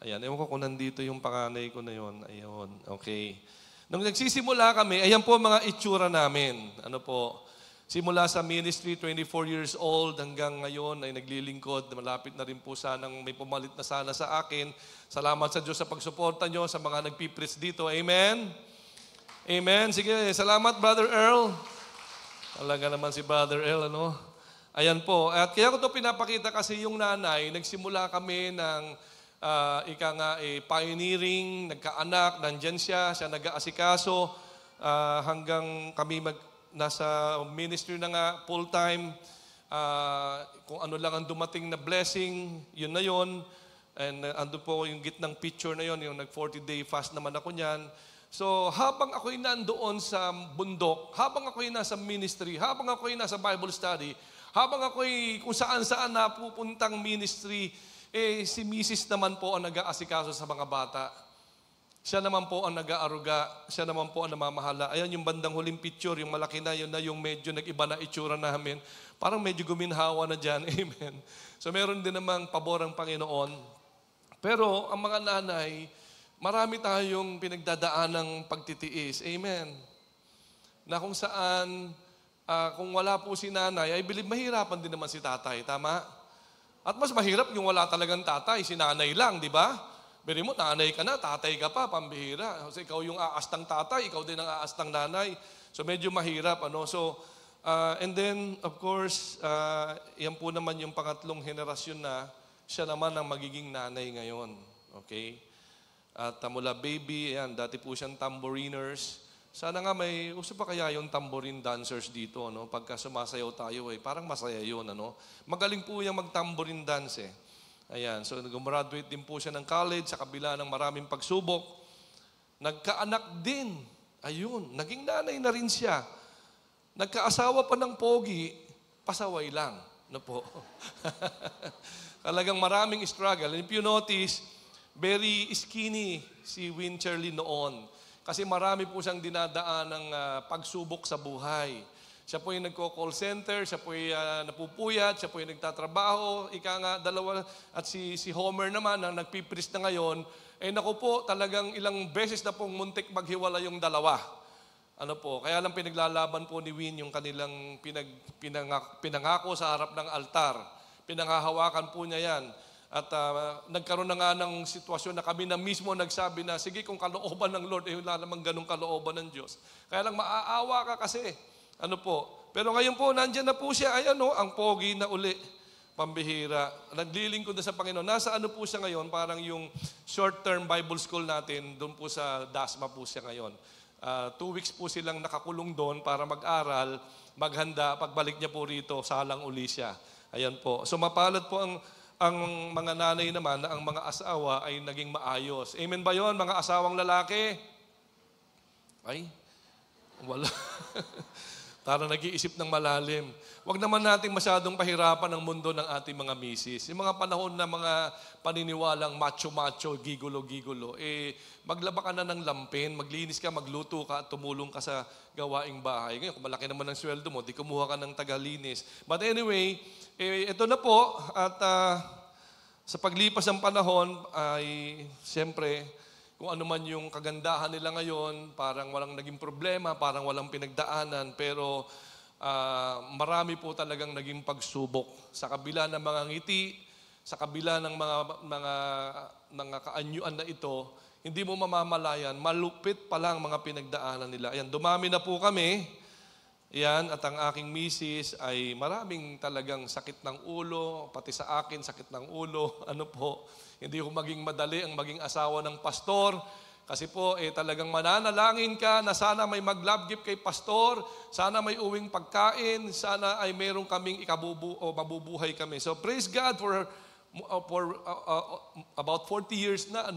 Ayan, ewan ko kung nandito yung panganay ko na yon. Ayun, okay. Nung nagsisimula kami, ayan po mga itsura namin. Ano po, simula sa ministry, 24 years old, hanggang ngayon ay naglilingkod. Malapit na rin po sanang may pumalit na sana sa akin. Salamat sa Diyos sa pagsuporta nyo sa mga nagpipris dito. Amen? Amen. Sige, salamat Brother Earl. Talaga naman si Brother Earl, ano? Ayan po. At kaya ko ito pinapakita kasi yung nanay, nagsimula kami ng pioneering, nagkaanak, nandyan siya nag-aasikaso. hanggang kami nasa ministry na nga full-time. Kung ano lang ang dumating na blessing, yun na yun. And ando po yung gitnang picture na yun, yung nag-40-day fast naman ako niyan. So habang ako'y nandoon sa bundok, habang ako'y nasa ministry, habang ako'y nasa Bible study, habang ako'y kung saan-saan napupuntang ministry, si Mrs. naman po ang nag-aasikaso sa mga bata. Siya naman po ang nag-aaruga, siya naman po ang namamahala. Ayan yung bandang huling picture, yung malaki na, yun na yung medyo nag-iba na itsura namin. Parang medyo guminhawa na dyan, amen. So meron din namang pabor ang Panginoon. Pero ang mga nanay, marami tayong pinagdadaan ng pagtitiis, amen. Na kung saan, kung wala po si nanay, I believe mahirapan din naman si tatay, tama? At mas mahirap yung wala talagang tatay, si nanay lang, di ba? Beri mo, nanay ka na, tatay ka pa, pambihira. Kasi ikaw yung aastang tatay, ikaw din ang aastang nanay. So medyo mahirap, ano? So, and then, of course, yan po naman yung pangatlong henerasyon na siya naman ang magiging nanay ngayon. Okay? At mula baby, yan, dati po siyang tambouriners. Sana nga may, uso pa kaya yung tambourine dancers dito, no? Pagka sumasayaw tayo, parang masaya yun, ano? Magaling po yung mag-tambourine dance, Ayan, so gumraduate din po siya ng college sa kabila ng maraming pagsubok. Nagkaanak din. Ayun, naging nanay na rin siya. Nagkaasawa pa ng pogi, pasaway lang. No po? Talagang maraming struggle. And if you notice, very skinny si Wincherly noon. Kasi marami po siyang dinadaan ng pagsubok sa buhay. Siya po yung nagko-call center, siya po yung napupuyat, siya po yung nagtatrabaho, ika nga dalawa, at si Homer naman, ang nagpipris na ngayon, naku po, talagang ilang beses na pong muntik maghiwala yung dalawa. Ano po, kaya lang pinaglalaban po ni Win yung kanilang pinangako sa harap ng altar. Pinanghahawakan po niya yan. At nagkaroon na nga ng sitwasyon na kami na mismo nagsabi na, sige kung kalooban ng Lord, wala namang ganong kalooban ng Diyos. Kaya lang maaawa ka kasi. Ano po? Pero ngayon po, nandyan na po siya. Ayan ang pogi na uli. Pambihira. Naglilingkod na sa Panginoon. Nasa ano po siya ngayon? Parang yung short-term Bible school natin, doon po sa Dasma po siya ngayon. 2 weeks po silang nakakulong doon para mag-aral, maghanda. Pagbalik niya po rito, salang uli siya. Ayan po. So mapalad po ang mga nanay naman na ang mga asawa ay naging maayos. Amen ba yon, mga asawang lalaki? Ay, wala. Tara nag-iisip ng malalim. Huwag naman natin masyadong pahirapan ang mundo ng ating mga misis. Yung mga panahon na mga paniniwalang macho-macho, gigulo-gigulo, maglaba ka na ng lampin, maglinis ka, magluto ka, at tumulong ka sa gawaing bahay. Ngayon, kung malaki naman ang sweldo mo, di kumuha ka ng tagalinis. But anyway, ito na po, at sa paglipas ng panahon, ay siyempre, kung ano man yung kagandahan nila ngayon, parang walang naging problema, parang walang pinagdaanan, pero marami po talagang naging pagsubok. Sa kabila ng mga ngiti, sa kabila ng mga kaanyuan na ito, hindi mo mamamalayan, malupit pa lang mga pinagdaanan nila. Ayan, dumami na po kami. Yan, at ang aking misis ay maraming talagang sakit ng ulo, pati sa akin sakit ng ulo. Ano po, hindi ko maging madali ang maging asawa ng pastor. Kasi po, talagang mananalangin ka na sana may mag-love gift kay pastor, sana may uwing pagkain, sana ay meron kaming mabubuhay kami. So praise God for about 40 years na,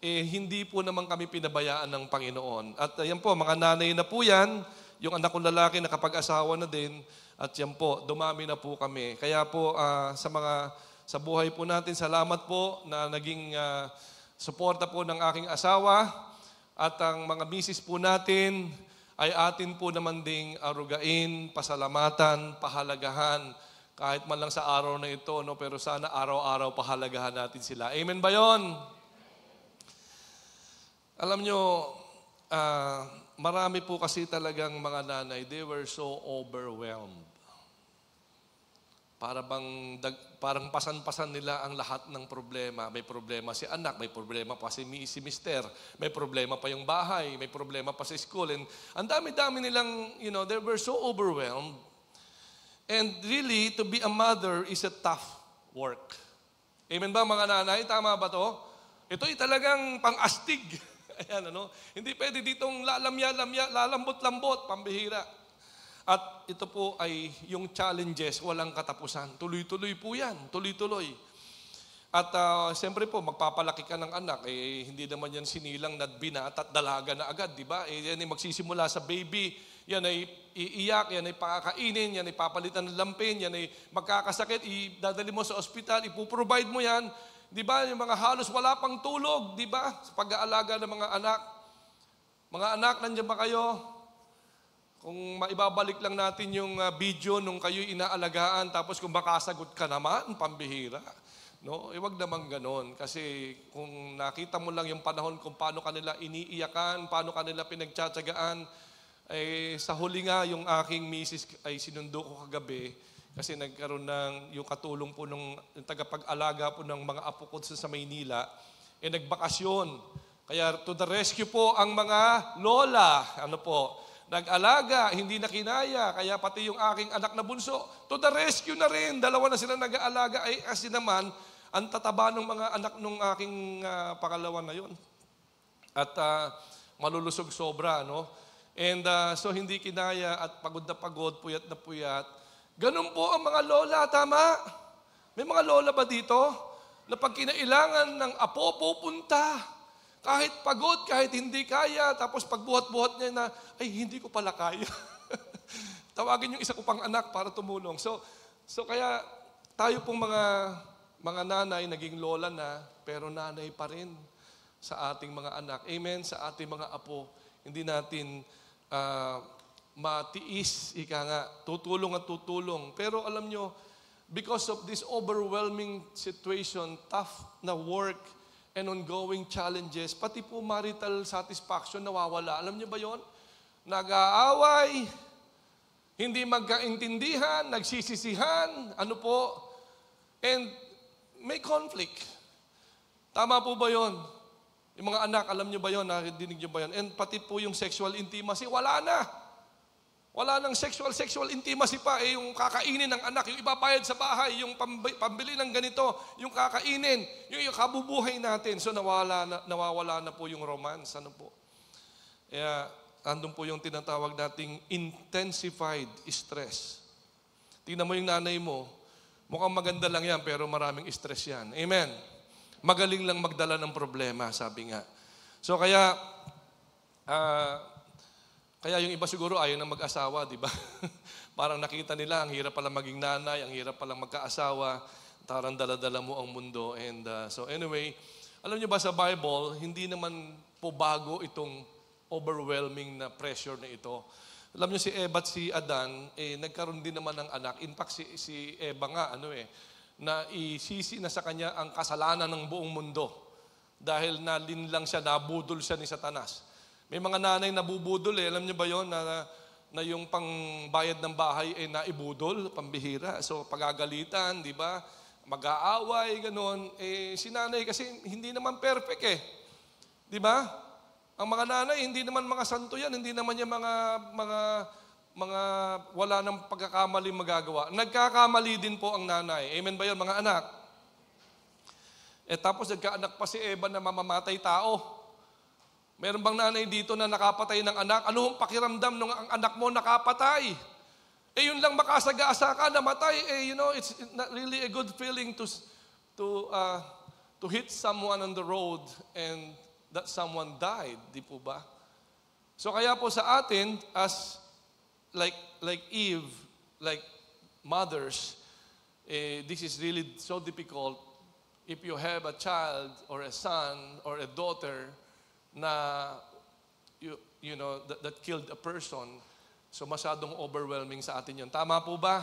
hindi po naman kami pinabayaan ng Panginoon. At yan po, mga nanay na po yan, yung anak kong lalaki nakapag-asawa na din, at yan po, dumami na po kami. Kaya po, sa buhay po natin, salamat po na naging suporta po ng aking asawa, at ang mga misis po natin ay atin po naman ding arugain, pasalamatan, pahalagahan, kahit man lang sa araw na ito, pero sana araw-araw pahalagahan natin sila. Amen ba yon? Alam nyo, marami po kasi talagang mga nanay, they were so overwhelmed. Parang pasan-pasan nila ang lahat ng problema. May problema si anak, may problema pa si mister, may problema pa yung bahay, may problema pa sa school. And ang dami-dami nilang, they were so overwhelmed. And really, to be a mother is a tough work. Amen ba mga nanay? Tama ba to? Ito'y talagang pang-astig. Ayan, ano? Hindi pwede ditong lalamya-lamya, lalambot-lambot, pambihira. At ito po ay yung challenges, walang katapusan. Tuloy-tuloy po yan, tuloy-tuloy. At siyempre po, magpapalaki ka ng anak, hindi naman yan sinilang na binata at dalaga na agad, di ba? Yan ay magsisimula sa baby, yan ay iiyak, yan ay pakakainin, yan ay papalitan ng lampin, yan ay magkakasakit, idadali mo sa ospital, ipuprovide mo yan. Di ba? Yung mga halos wala pang tulog, di ba? Sa pag-aalaga ng mga anak. Mga anak, nandiyan ba kayo? Kung maibabalik lang natin yung video nung kayo inaalagaan, tapos kung makasagot ka naman, pambihira. No, wag naman ganon. Kasi kung nakita mo lang yung panahon kung paano kanila iniiyakan, paano kanila pinagtsatsagaan, sa huli nga yung aking misis ay sinundo ko kagabi kasi nagkaroon ng yung katulong po ng tagapag-alaga po ng mga apo ko sa Maynila, nagbakasyon. Kaya to the rescue po ang mga lola, nag-alaga, hindi na kinaya, kaya pati yung aking anak na bunso, to the rescue na rin, dalawa na sila nag-aalaga, kasi naman, ang tataba ng mga anak nung aking pangalawa na yun. At malulusog sobra, no? And so hindi kinaya at pagod na pagod, puyat na puyat. Ganun po ang mga lola, tama? May mga lola ba dito na pag kinailangan ng apo, pupunta? Kahit pagod, kahit hindi kaya, tapos pagbuhat-buhat niya na, ay hindi ko pala kaya. Tawagin yung isa ko pang anak para tumulong. So kaya tayo pong mga nanay, naging lola na, pero nanay pa rin sa ating mga anak. Amen? Sa ating mga apo. Hindi natin matiis, ika nga, tutulong at tutulong. Pero alam nyo, because of this overwhelming situation, tough na work, and ongoing challenges, pati po marital satisfaction nawawala. Alam nyo ba yon? Nag-aaway, hindi magkaintindihan, nagsisisihan, and may conflict. Tama po ba yon? Yung mga anak, alam nyo ba yon? Nadinig nyo ba yon? And pati po yung sexual intimacy, wala na. Wala nang sexual intimacy pa. Yung kakainin ng anak, yung ibabayad sa bahay, yung pambili ng ganito, yung kakainin, yung kabubuhay natin. So nawawala na po yung romance. Kaya andun po yung tinatawag nating intensified stress. Tingnan mo yung nanay mo, mukhang maganda lang yan, pero maraming stress yan. Amen. Magaling lang magdala ng problema, sabi nga. So kaya yung iba siguro ayaw na mag-asawa, di ba? Parang nakita nila, ang hirap pala maging nanay, ang hirap pala magkaasawa, tarang dala-dala mo ang mundo. And so anyway, alam niyo ba sa Bible, hindi naman po bago itong overwhelming na pressure na ito. Alam niyo si Eva at si Adan, nagkaroon din naman ng anak. In fact, si Eva nga, na isisi na sa kanya ang kasalanan ng buong mundo. Dahil nalinlang siya, nabudol siya ni Satanas. May mga nanay nabubudol Alam niyo ba yon na yung pangbayad ng bahay naibudol, pambihira. So pagagalitan, di ba? Mag-aaway, gano'n. Si nanay kasi hindi naman perfect Di ba? Ang mga nanay, hindi naman mga santo yan. Hindi naman yan mga wala ng pagkakamali magagawa. Nagkakamali din po ang nanay. Amen ba yun, mga anak? Tapos nagkaanak pa si Eva na mamamatay tao. Meron bang nanay dito na nakapatay ng anak? Ano ang pakiramdam nung ang anak mo nakapatay? Yun lang makasag-asa ka, namatay. It's not really a good feeling to hit someone on the road and that someone died. Di po ba? So kaya po sa atin, as like Eve, like mothers, this is really so difficult if you have a child or a son or a daughter na that killed a person. So masyadong overwhelming sa atin yun. Tama po ba?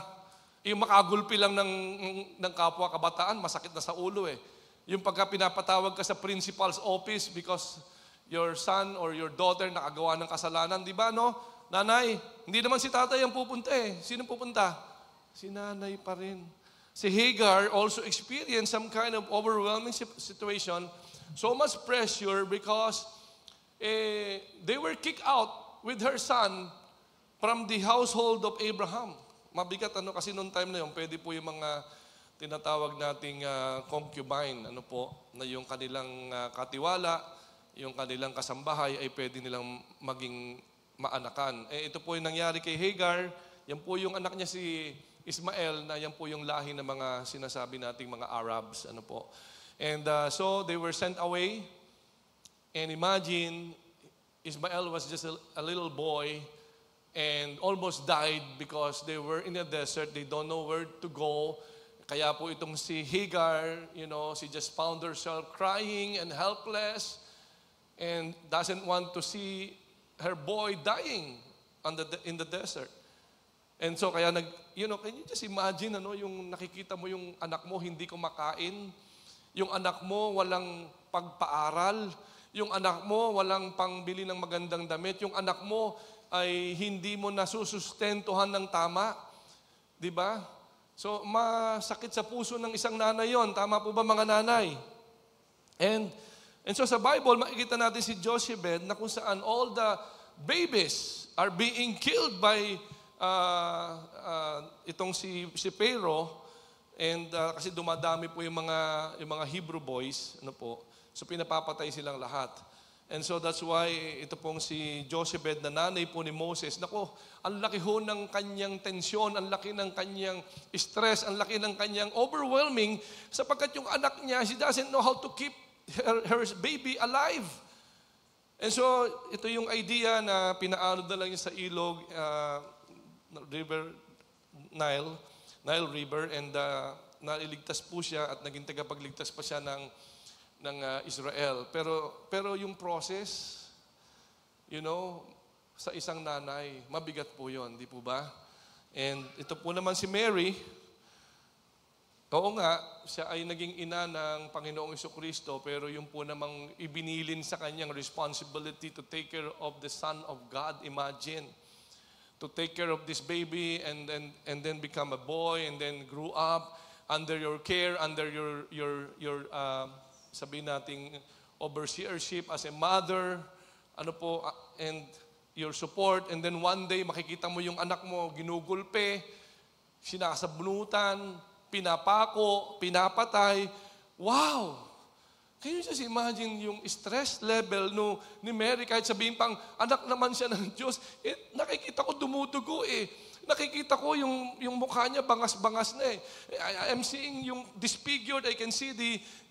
Yung makagulpi lang ng kapwa kabataan, masakit na sa ulo Yung pagka pinapatawag ka sa principal's office because your son or your daughter nakagawa ng kasalanan, di ba, no? Nanay, hindi naman si tatay ang pupunta Sino pupunta? Si nanay pa rin. Si Hagar also experienced some kind of overwhelming situation, so much pressure because they were kicked out with her son from the household of Abraham. Mabigat kasi noong time na yun, pwede po yung mga tinatawag nating concubine, na yung kanilang katiwala, yung kanilang kasambahay ay pwede nilang maging maanakan. Ito po yung nangyari kay Hagar. Yan po yung anak niya si Ismael, na yan po yung lahi ng mga sinasabi nating mga Arabs. Ano po. And so they were sent away. And imagine, Ismael was just a little boy and almost died because they were in a desert. They don't know where to go. Kaya po itong si Hagar, she just found herself crying and helpless and doesn't want to see her boy dying in the desert. And so kaya can you just imagine, yung nakikita mo yung anak mo hindi kumakain, yung anak mo walang pagpaaral, yung anak mo walang pangbili ng magandang damit, yung anak mo ay hindi mo nasusustentuhan ng tama. Di ba? So, masakit sa puso ng isang nanay yon. Tama po ba mga nanay? And so sa Bible, makikita natin si Jochebed na kung saan all the babies are being killed by itong si Pharaoh. And kasi dumadami po yung mga Hebrew boys, so pinapapatay silang lahat. And so that's why ito pong si Jochebed na nanay po ni Moses, ang laki ho ng kanyang tensyon, ang laki ng kanyang stress, ang laki ng kanyang overwhelming, sapagkat yung anak niya, she doesn't know how to keep her baby alive. And so ito yung idea na pinaano na lang niya sa ilog, River Nile River, and nailigtas po siya at naging tagapagligtas pa siya ng Israel. Pero yung process, sa isang nanay, mabigat po yon, di po ba? And ito po naman si Mary, oo nga, siya ay naging ina ng Panginoong Jesucristo, pero yung po namang ibinilin sa kanyang responsibility to take care of the Son of God, imagine. To take care of this baby and then become a boy and then grew up under your care, under your sabihin nating overseership as a mother, and your support, and then one day makikita mo yung anak mo ginugulpe, sinasabunutan, pinapako, pinapatay. Wow! Can you just imagine yung stress level ni Mary, kahit sabihin pang anak naman siya ng Diyos, nakikita ko dumudugo Nakikita ko yung mukha niya bangas-bangas na I'm seeing yung disfigured. I can see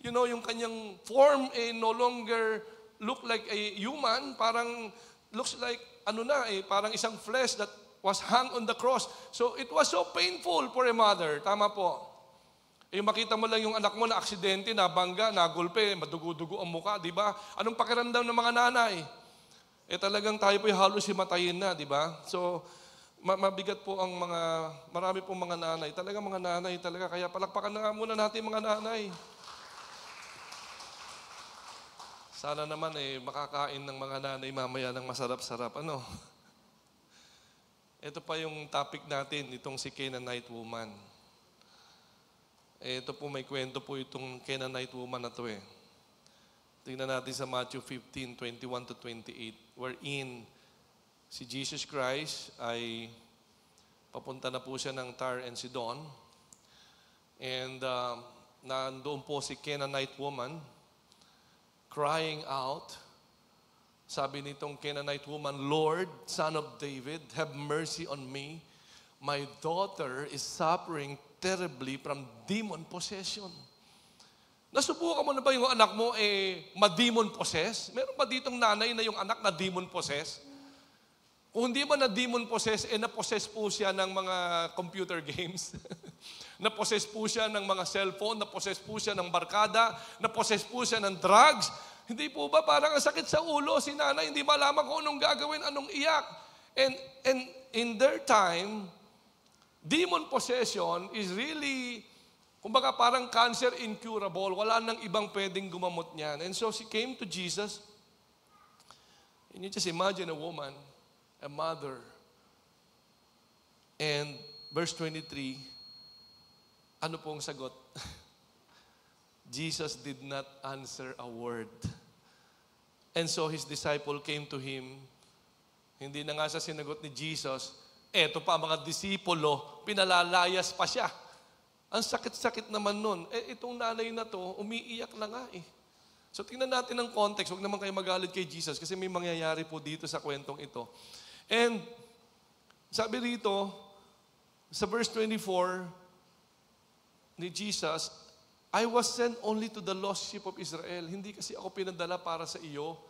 yung kanyang form no longer look like a human. Parang looks like parang isang flesh that was hung on the cross. So it was so painful for a mother. Tama po. Makita mo lang yung anak mo na aksidente, nabangga, nagulpe, madugo-dugo ang mukha, di ba? Anong pakiramdam ng mga nanay? Talagang tayo po'y halos himatayin na, di ba? So, mabigat po ang marami pong mga nanay. Talagang mga nanay talaga. Kaya palakpakan na nga muna natin mga nanay. Sana naman makakain ng mga nanay mamaya ng masarap-sarap. Ito pa yung topic natin, itong si Canaanite woman. Ito po, may kwento po itong Canaanite woman na to Tingnan natin sa Matthew 15:21-28, wherein si Jesus Christ ay papunta na po siya ng Tyre and Sidon. And nandoon po si Canaanite woman crying out. Sabi nitong Canaanite woman, "Lord, Son of David, have mercy on me. My daughter is suffering terribly from demon possession." Nasubukan mo na ba yung anak mo ma-demon possess? Meron ba ditong nanay na yung anak na demon possess? Kung hindi man na demon possess, na-possess po siya ng mga computer games. Na-possess po siya ng mga cellphone, na-possess po siya ng barkada, na-possess po siya ng drugs. Hindi po ba parang ang sakit sa ulo, si nanay hindi malaman kung anong gagawin, anong iyak. And in their time, demon possession is really, kumbaga parang cancer incurable. Wala nang ibang pwedeng gumamot niyan. And so she came to Jesus. And you just imagine a woman, a mother. And verse 23, ano pong sagot? Jesus did not answer a word. And so his disciple came to him. Hindi na nga sa sinagot ni Jesus, eto pa mga disipulo, pinalalayas pa siya. Ang sakit-sakit naman nun. Itong nanay na to, umiiyak na nga So tingnan natin ang context. Huwag naman kayo magalit kay Jesus kasi may mangyayari po dito sa kwentong ito. And sabi rito, sa verse 24 ni Jesus, I was sent only to the lost sheep of Israel. Hindi kasi ako pinadala para sa iyo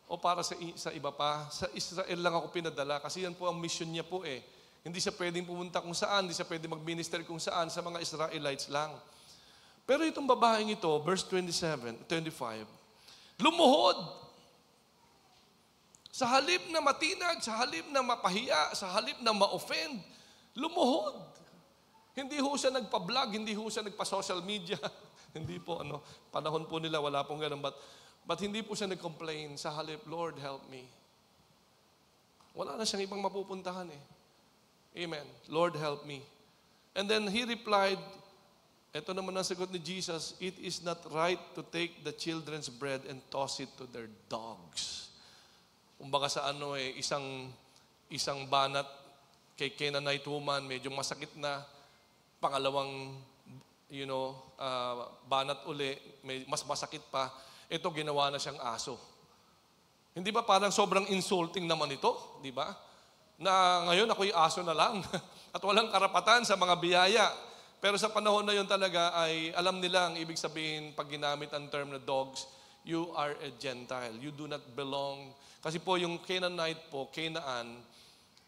o para sa iba pa. Sa Israel lang ako pinadala kasi yan po ang mission niya po eh. Hindi siya pwedeng pumunta kung saan, hindi siya pwedeng mag-minister kung saan, sa mga Israelites lang. Pero itong babaeng ito, verse 25, lumuhod. Sa halip na matinag, sa halip na mapahiya, sa halip na ma-offend, lumuhod. Hindi ho siya nagpa-vlog, hindi ho siya nagpa-social media. Hindi po, panahon po nila, wala pong ganun. But hindi po siya nag-complain sa halip, Lord, help me. Wala na siyang ibang mapupuntahan eh. Amen. Lord, help me. And then he replied, ito naman ang sagot ni Jesus, it is not right to take the children's bread and toss it to their dogs. Kumbaga sa isang banat kay Canaanite woman, medyo masakit na. Pangalawang, banat uli, mas masakit pa. Ito, ginawa na siyang aso. Hindi ba parang sobrang insulting naman ito? Di ba? Na ngayon ako'y aso na lang at walang karapatan sa mga biyaya. Pero sa panahon na yun talaga ay alam nila ang ibig sabihin pag ginamit ang term na dogs, you are a Gentile. You do not belong. Kasi po yung Canaanite po, Canaan,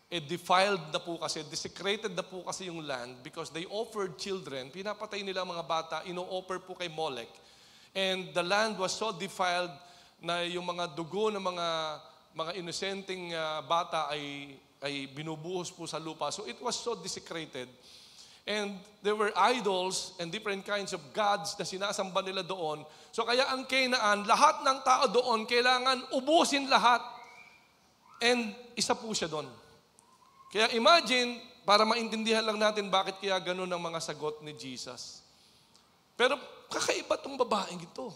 defiled na po kasi, desecrated na po kasi yung land because they offered children, pinapatay nila ang mga bata, ino-offer po kay Molech. And the land was so defiled na yung mga dugo ng mga inosenteng bata ay binubuhos po sa lupa. So it was so desecrated. And there were idols and different kinds of gods na sinasamba nila doon. So kaya ang Canaan, lahat ng tao doon, kailangan ubusin lahat. And isa po siya doon. Kaya imagine, para maintindihan lang natin bakit kaya ganun ang mga sagot ni Jesus. Pero kakaiba tong babaeng ito.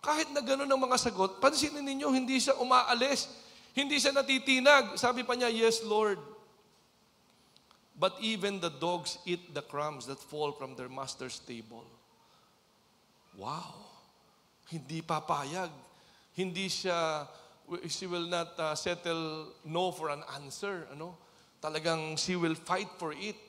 Kahit na ganun ang mga sagot, pansinin ninyo, hindi siya umaalis. Hindi siya natitinag. Sabi pa niya, yes, Lord. But even the dogs eat the crumbs that fall from their master's table. Wow. Hindi papayag. Hindi siya, she will not settle no for an answer. Talagang she will fight for it.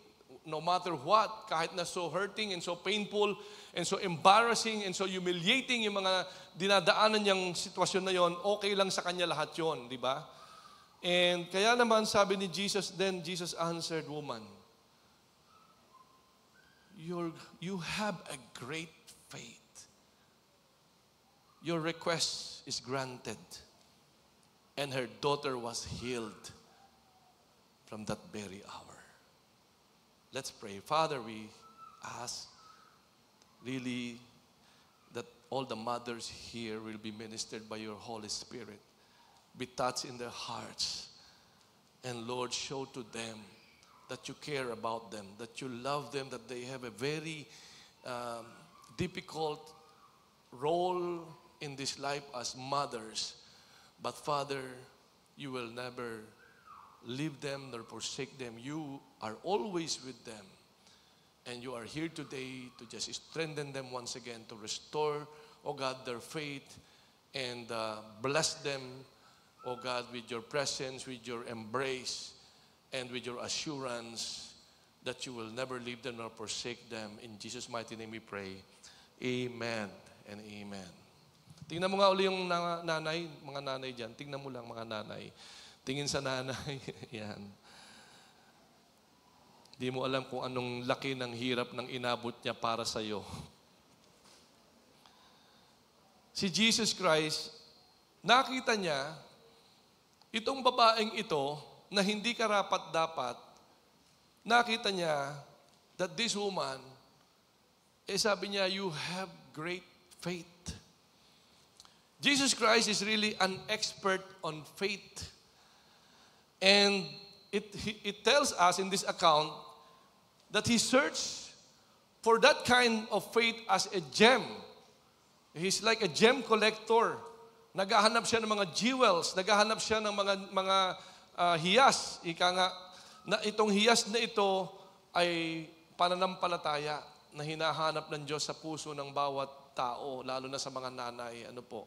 No matter what, kahit na so hurting and so painful and so embarrassing and so humiliating yung mga dinadaanan niyang sitwasyon na yon, okay lang sa kanya lahat yon, di ba? And kaya naman sabi ni Jesus, then Jesus answered, woman, you have a great faith. Your request is granted. And her daughter was healed from that very hour. Let's pray. Father, we ask really that all the mothers here will be ministered by your Holy Spirit. Be touched in their hearts. And Lord, show to them that you care about them, that you love them, that they have a very difficult role in this life as mothers. But Father, you will never leave them nor forsake them. You are always with them. And you are here today to just strengthen them once again, to restore, oh God, their faith and bless them, oh God, with your presence, with your embrace, and with your assurance that you will never leave them nor forsake them. In Jesus' mighty name we pray. Amen and amen. Tingnan mo nga uli yung nanay, mga nanay dyan. Tingnan mo lang mga nanay. Tingin sa nanay. Yan. Di mo alam kung anong laki ng hirap ng inabot niya para sa iyo. Si Jesus Christ, nakita niya itong babaeng ito na hindi karapat-dapat, nakita niya that this woman, sabi niya, you have great faith. Jesus Christ is really an expert on faith. And it tells us in this account that he searched for that kind of faith as a gem. He's like a gem collector. Naghahanap siya ng mga jewels, naghahanap siya ng mga hiyas. Ika nga, na itong hiyas na ito ay pananampalataya na hinahanap ng Diyos sa puso ng bawat tao, lalo na sa mga nanay. Ano po?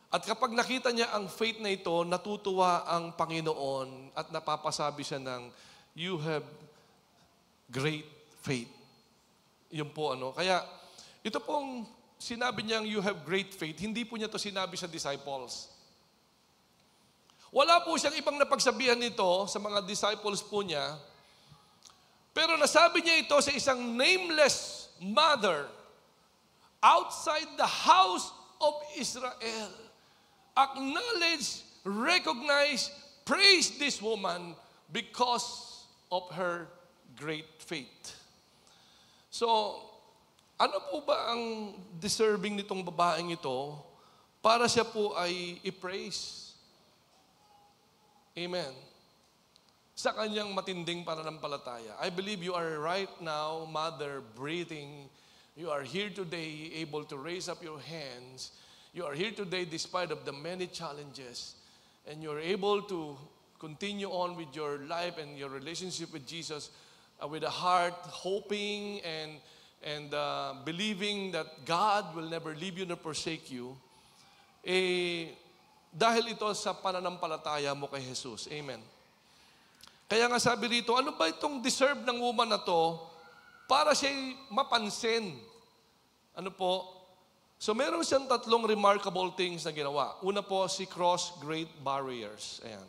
At kapag nakita niya ang faith na ito, natutuwa ang Panginoon at napapasabi siya ng, you have great faith. Yun po ano. Kaya ito pong sinabi niyang you have great faith, hindi po niya to sinabi sa disciples. Wala po siyang ibang napagsabihan nito sa mga disciples po niya, pero nasabi niya ito sa isang nameless mother outside the house of Israel. Acknowledge, recognize, praise this woman because of her great faith. So, ano po ba ang deserving nitong babaeng ito para siya po ay i-praise? Amen. Sa kanyang matinding pananampalataya. I believe you are right now, mother, breathing. You are here today, able to raise up your hands. You are here today despite of the many challenges. And you're able to continue on with your life and your relationship with Jesus with a heart hoping and believing that God will never leave you nor forsake you. Dahil ito sa pananampalataya mo kay Jesus. Amen. Kaya nga sabi rito, ano ba itong deserve ng woman na to para siya mapansin? Ano po? So meron siyang tatlong remarkable things na ginawa. Una po, she crossed great barriers. Ayan.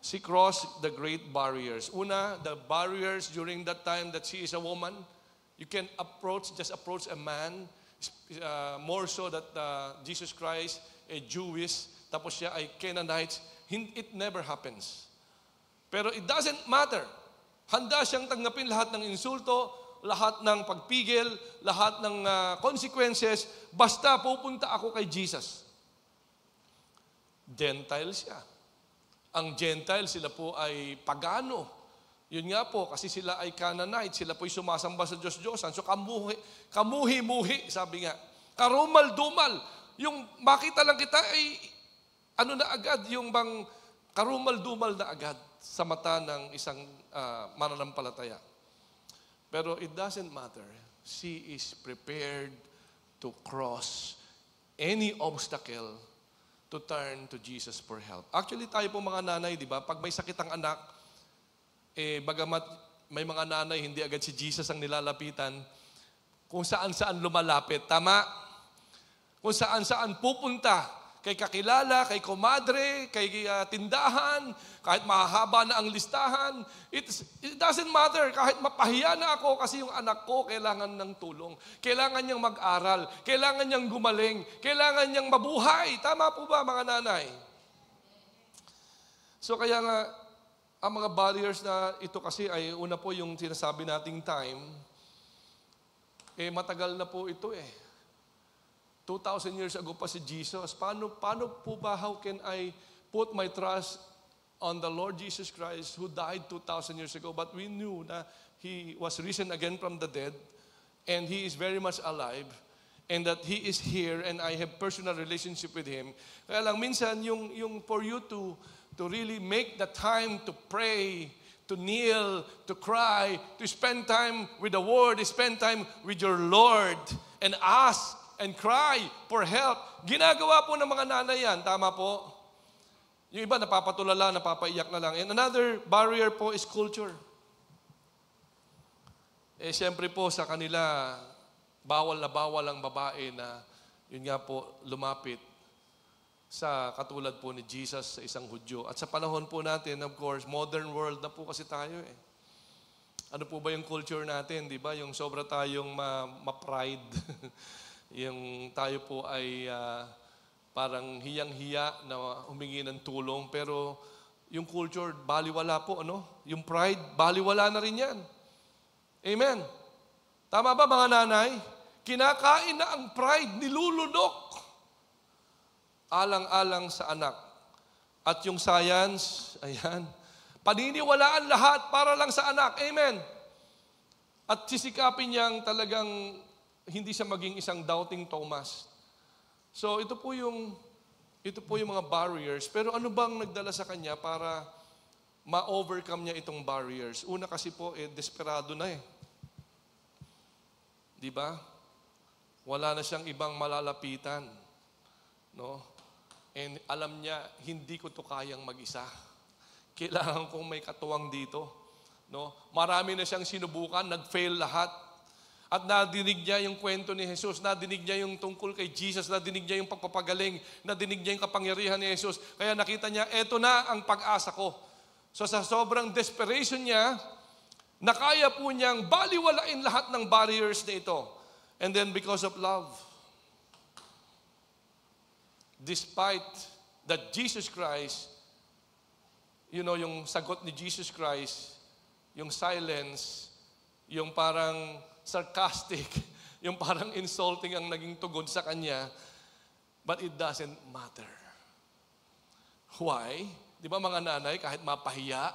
She crossed the great barriers. Una, the barriers during that time that she is a woman. You can just approach a man, more so that Jesus Christ, a Jewish, tapos siya ay Canaanite. It never happens. Pero it doesn't matter. Handa siyang tanggapin lahat ng insulto, lahat ng pagpigil, lahat ng consequences, basta pupunta ako kay Jesus. Gentile siya. Ang Gentile, sila po ay pagano. Yun nga po, kasi sila ay Canaanite, sila po ay sumasamba sa Diyos-Diyosan. So kamuhi-muhi, sabi nga. Karumal-dumal. Yung makita lang kita ay ano na agad, yung bang karumal-dumal na agad sa mata ng isang mananampalataya. Pero it doesn't matter. She is prepared to cross any obstacle to turn to Jesus for help. Actually, tayo po mga nanay, di ba? Pag may sakit ang anak, bagamat may mga nanay, hindi agad si Jesus ang nilalapitan, kung saan-saan lumalapit. Tama? Kung saan-saan pupunta. Kay kakilala, kay komadre, kay tindahan, kahit mahahaba na ang listahan. It doesn't matter. Kahit mapahiya na ako kasi yung anak ko kailangan ng tulong. Kailangan niyang mag-aral. Kailangan niyang gumaling. Kailangan niyang mabuhay. Tama po ba mga nanay? So kaya nga, ang mga barriers na ito kasi ay una po yung sinasabi nating time, matagal na po ito 2,000 years ago pa si Jesus. Paano po ba, how can I put my trust on the Lord Jesus Christ who died 2,000 years ago? But we knew na He was risen again from the dead and He is very much alive and that He is here and I have personal relationship with Him. Kaya lang minsan yung for you to really make the time to pray, to kneel, to cry, to spend time with the Word, spend time with your Lord and ask and cry for help. Ginagawa po ng mga nanay yan. Tama po? Yung iba napapatulala, napapaiyak na lang. And another barrier po is culture. Siyempre po sa kanila, bawal na bawal ang babae na, yun nga po, lumapit sa katulad po ni Jesus sa isang Hudyo. At sa panahon po natin, of course, modern world na po kasi tayo Ano po ba yung culture natin, di ba? Yung sobra tayong ma-pride. Yung tayo po ay parang hiyang-hiya na humingi ng tulong. Pero yung culture, baliwala po, ano? Yung pride, baliwala na rin yan. Amen. Tama ba mga nanay? Kinakain na ang pride, nilulunok. Alang-alang sa anak. At yung science, ayan, paniniwalaan lahat para lang sa anak. Amen. At sisikapin niyang talagang hindi siya maging isang doubting Thomas. So ito po yung mga barriers. Pero ano bang nagdala sa kanya para ma-overcome niya itong barriers? Una kasi po, desperado na Di ba? Wala na siyang ibang malalapitan. No? And alam niya, hindi ko to kayang mag-isa. Kailangan kong may katuwang dito. No? Marami na siyang sinubukan, nag-fail lahat. At nadinig niya yung kwento ni Jesus, nadinig niya yung tungkol kay Jesus, nadinig niya yung pagpapagaling, nadinig niya yung kapangyarihan ni Jesus. Kaya nakita niya, eto na ang pag-asa ko. So sa sobrang desperation niya, nakaya po niyang baliwalain lahat ng barriers na ito. And then because of love, despite that Jesus Christ, yung sagot ni Jesus Christ, yung silence, yung parang sarcastic, yung parang insulting ang naging tugon sa kanya, but it doesn't matter. Why? Di ba mga nanay, kahit mapahiya,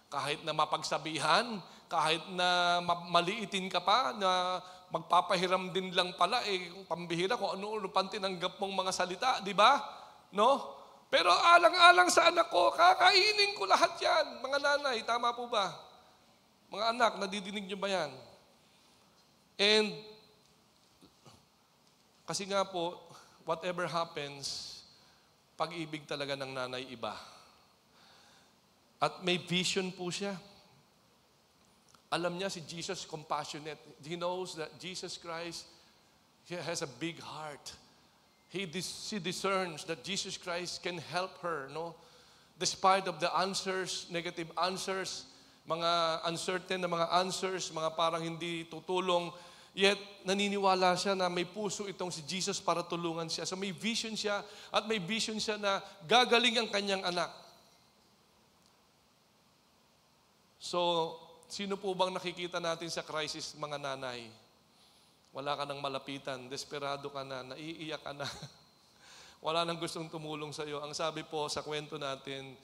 kahit na mapagsabihan, kahit na maliitin ka pa, na magpapahiram din lang pala, pambihira kung ano-ano pang tinanggap mong mga salita, di ba? No? Pero alang-alang sa anak ko, kakainin ko lahat yan. Mga nanay, tama po ba? Mga anak, nadidinig niyo ba yan? And, kasi nga po, whatever happens, pag-ibig talaga ng nanay iba. At may vision po siya. Alam niya si Jesus compassionate. He knows that Jesus Christ, he has a big heart. She discerns that Jesus Christ can help her, no? Despite of the answers, negative answers, mga uncertain na mga answers, mga parang hindi tutulong, yet naniniwala siya na may puso itong si Jesus para tulungan siya. So may vision siya, at may vision siya na gagaling ang kanyang anak. So, sino po bang nakikita natin sa crisis, mga nanay? Wala ka nang malapitan, desperado ka na, naiiyak ka na. Wala nang gustong tumulong sa iyo. Ang sabi po sa kwento natin,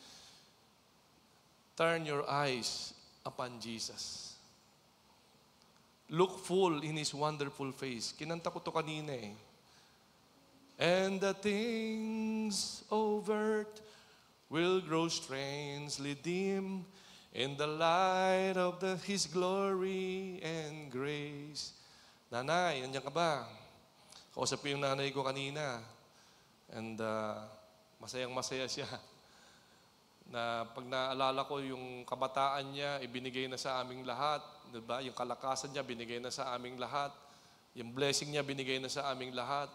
turn your eyes upon Jesus. Look full in His wonderful face. Kinanta ko to kanina eh. And the things overt will grow strangely dim in the light of His glory and grace. Nanay, nandiyan ka ba? Kausap ko yung nanay ko kanina. And masayang-masaya siya. Na pag naalala ko yung kabataan niya, ibinigay na sa aming lahat. Diba? Yung kalakasan niya, binigay na sa aming lahat. Yung blessing niya, binigay na sa aming lahat.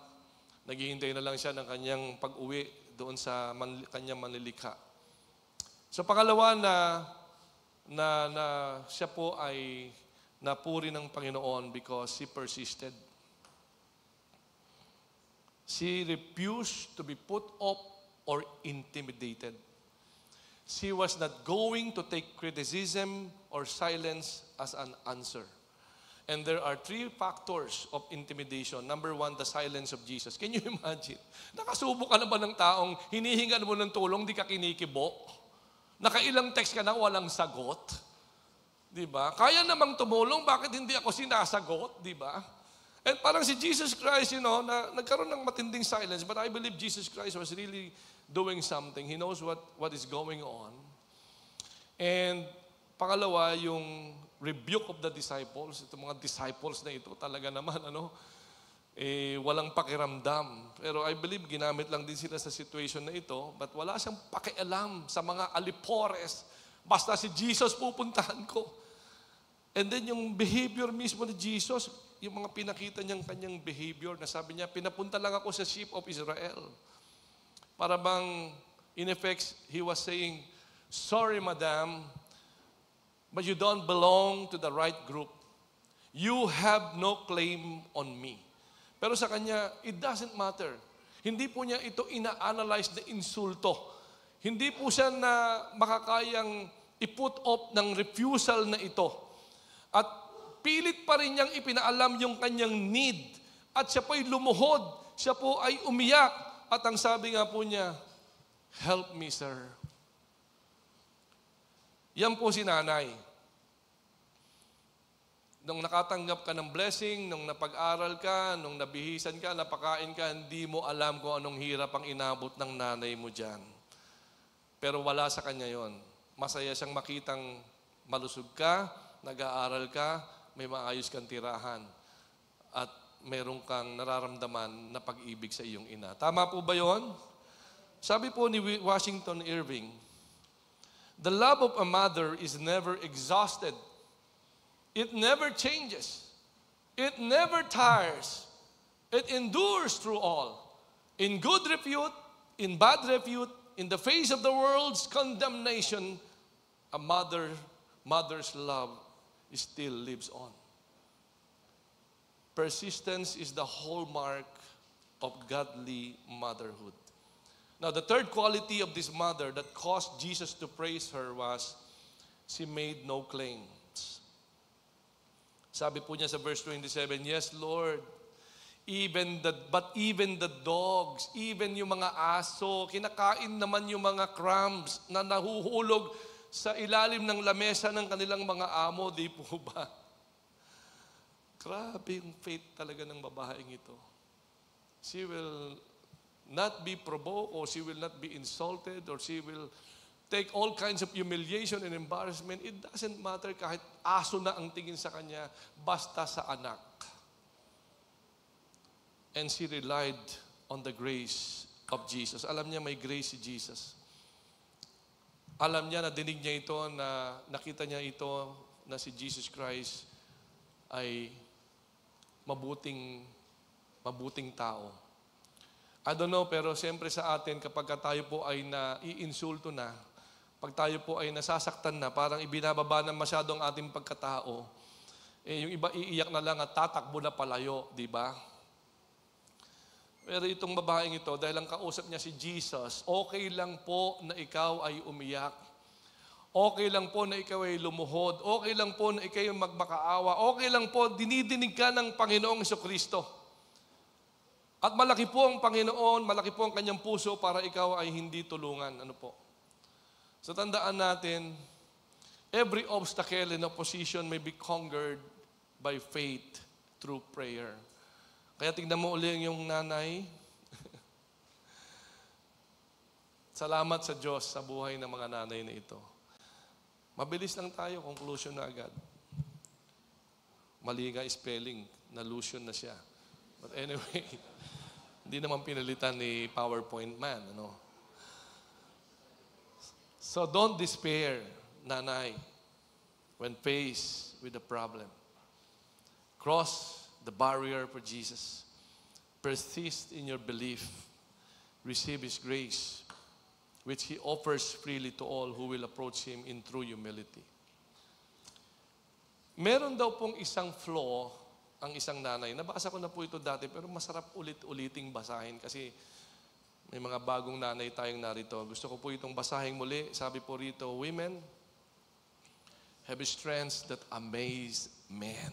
Naghihintay na lang siya ng kanyang pag-uwi doon sa kanyang manlilikha. So pangalawa na siya po ay napuri ng Panginoon because she persisted. She refused to be put off or intimidated. She was not going to take criticism or silence as an answer. And there are 3 factors of intimidation. Number 1, the silence of Jesus. Can you imagine? Nakasubok ka na ba ng taong hinihingan mo ng tulong, di ka kinikibo? Nakailang text ka na, walang sagot? Diba? Kaya namang tumulong, bakit hindi ako sinasagot? Diba? And parang si Jesus Christ, na nagkaroon ng matinding silence, but I believe Jesus Christ was really doing something. He knows what is going on. And pangalawa, yung rebuke of the disciples. Itong mga disciples na ito, talaga naman, walang pakiramdam. Pero I believe, ginamit lang din sila sa situation na ito, but wala siyang pakialam sa mga alipores. Basta si Jesus pupuntahan ko. And then yung behavior mismo ni Jesus, yung mga pinakita niyang kanyang behavior, na sabi niya, pinapunta lang ako sa sheep of Israel. Para bang, in effect, he was saying, sorry, madam, but you don't belong to the right group. You have no claim on me. Pero sa kanya, it doesn't matter. Hindi po niya ito ina-analyze na insulto. Hindi po siya na makakayang i-put off ng refusal na ito. At pilit pa rin niyang ipinaalam yung kanyang need. At siya po'y lumuhod. Siya po ay umiyak. At ang sabi nga po niya, help me, sir. Yan po si nanay. Nung nakatanggap ka ng blessing, nung napag-aral ka, nung nabihisan ka, napakain ka, hindi mo alam kung anong hirap ang inabot ng nanay mo dyan. Pero wala sa kanya yon. Masaya siyang makitang malusog ka, nag-aaral ka, may maayos kang tirahan. At meron kang nararamdaman na pag-ibig sa iyong ina. Tama po ba yon? Sabi po ni Washington Irving, the love of a mother is never exhausted. It never changes. It never tires. It endures through all. In good repute, in bad repute, in the face of the world's condemnation, a mother's love still lives on. Persistence is the hallmark of godly motherhood. Now, the third quality of this mother that caused Jesus to praise her was she made no claims. Sabi po niya sa verse 27, yes, Lord, but even the dogs, even yung mga aso, kinakain naman yung mga crumbs na nahuhulog sa ilalim ng lamesa ng kanilang mga amo, di po ba? Grabe yung faith talaga ng babaeng ito. She will not be provoked, or she will not be insulted, or she will take all kinds of humiliation and embarrassment. It doesn't matter kahit aso na ang tingin sa kanya, basta sa anak. And she relied on the grace of Jesus. Alam niya may grace si Jesus. Alam niya, nadinig niya ito, na nakita niya ito, na si Jesus Christ ay mabuting tao. I don't know, pero siyempre sa atin, kapag tayo po ay naiinsulto na, pag tayo po ay nasasaktan na, parang ibinababa na masyadong ating pagkatao, yung iba iiyak na lang at tatakbo na palayo, di ba? Pero itong babaeng ito, dahil ang kausap niya si Jesus, okay lang po na ikaw ay umiyak. Okay lang po na ikaw ay lumuhod. Okay lang po na ikaw ay magmakaawa. Okay lang po, dinidinig ka ng Panginoong Jesucristo. At malaki po ang Panginoon, malaki po ang kanyang puso para ikaw ay hindi tulungan. Ano po? So tandaan natin, every obstacle and opposition may be conquered by faith through prayer. Kaya tignan mo uli yung nanay. Salamat sa Diyos sa buhay ng mga nanay na ito. Mabilis lang tayo, conclusion na agad. Mali nga spelling, na-lution na siya. But anyway, hindi naman pinalitan ni PowerPoint man. Ano? So don't despair, nanay, when faced with a problem. Cross the barrier for Jesus. Persist in your belief. Receive His grace, which He offers freely to all who will approach Him in true humility. Meron daw pong isang flaw ang isang nanay. Nabasa ko na po ito dati, pero masarap ulit-uliting basahin kasi may mga bagong nanay tayong narito. Gusto ko po itong basahin muli. Sabi po rito, women have strengths that amaze men.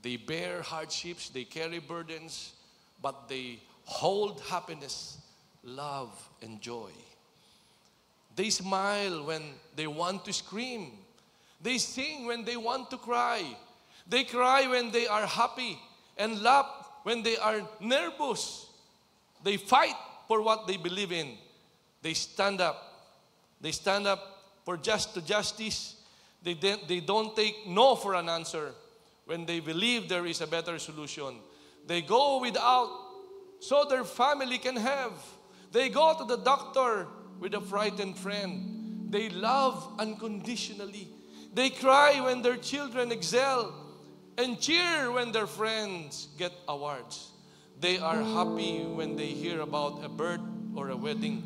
They bear hardships, they carry burdens, but they hold happiness, love, and joy. They smile when they want to scream. They sing when they want to cry. They cry when they are happy and laugh when they are nervous. They fight for what they believe in. They stand up. They stand up for justice. They don't take no for an answer. When they believe there is a better solution, they go without so their family can have. They go to the doctor with a frightened friend. They love unconditionally. They cry when their children excel and cheer when their friends get awards. They are happy when they hear about a birth or a wedding.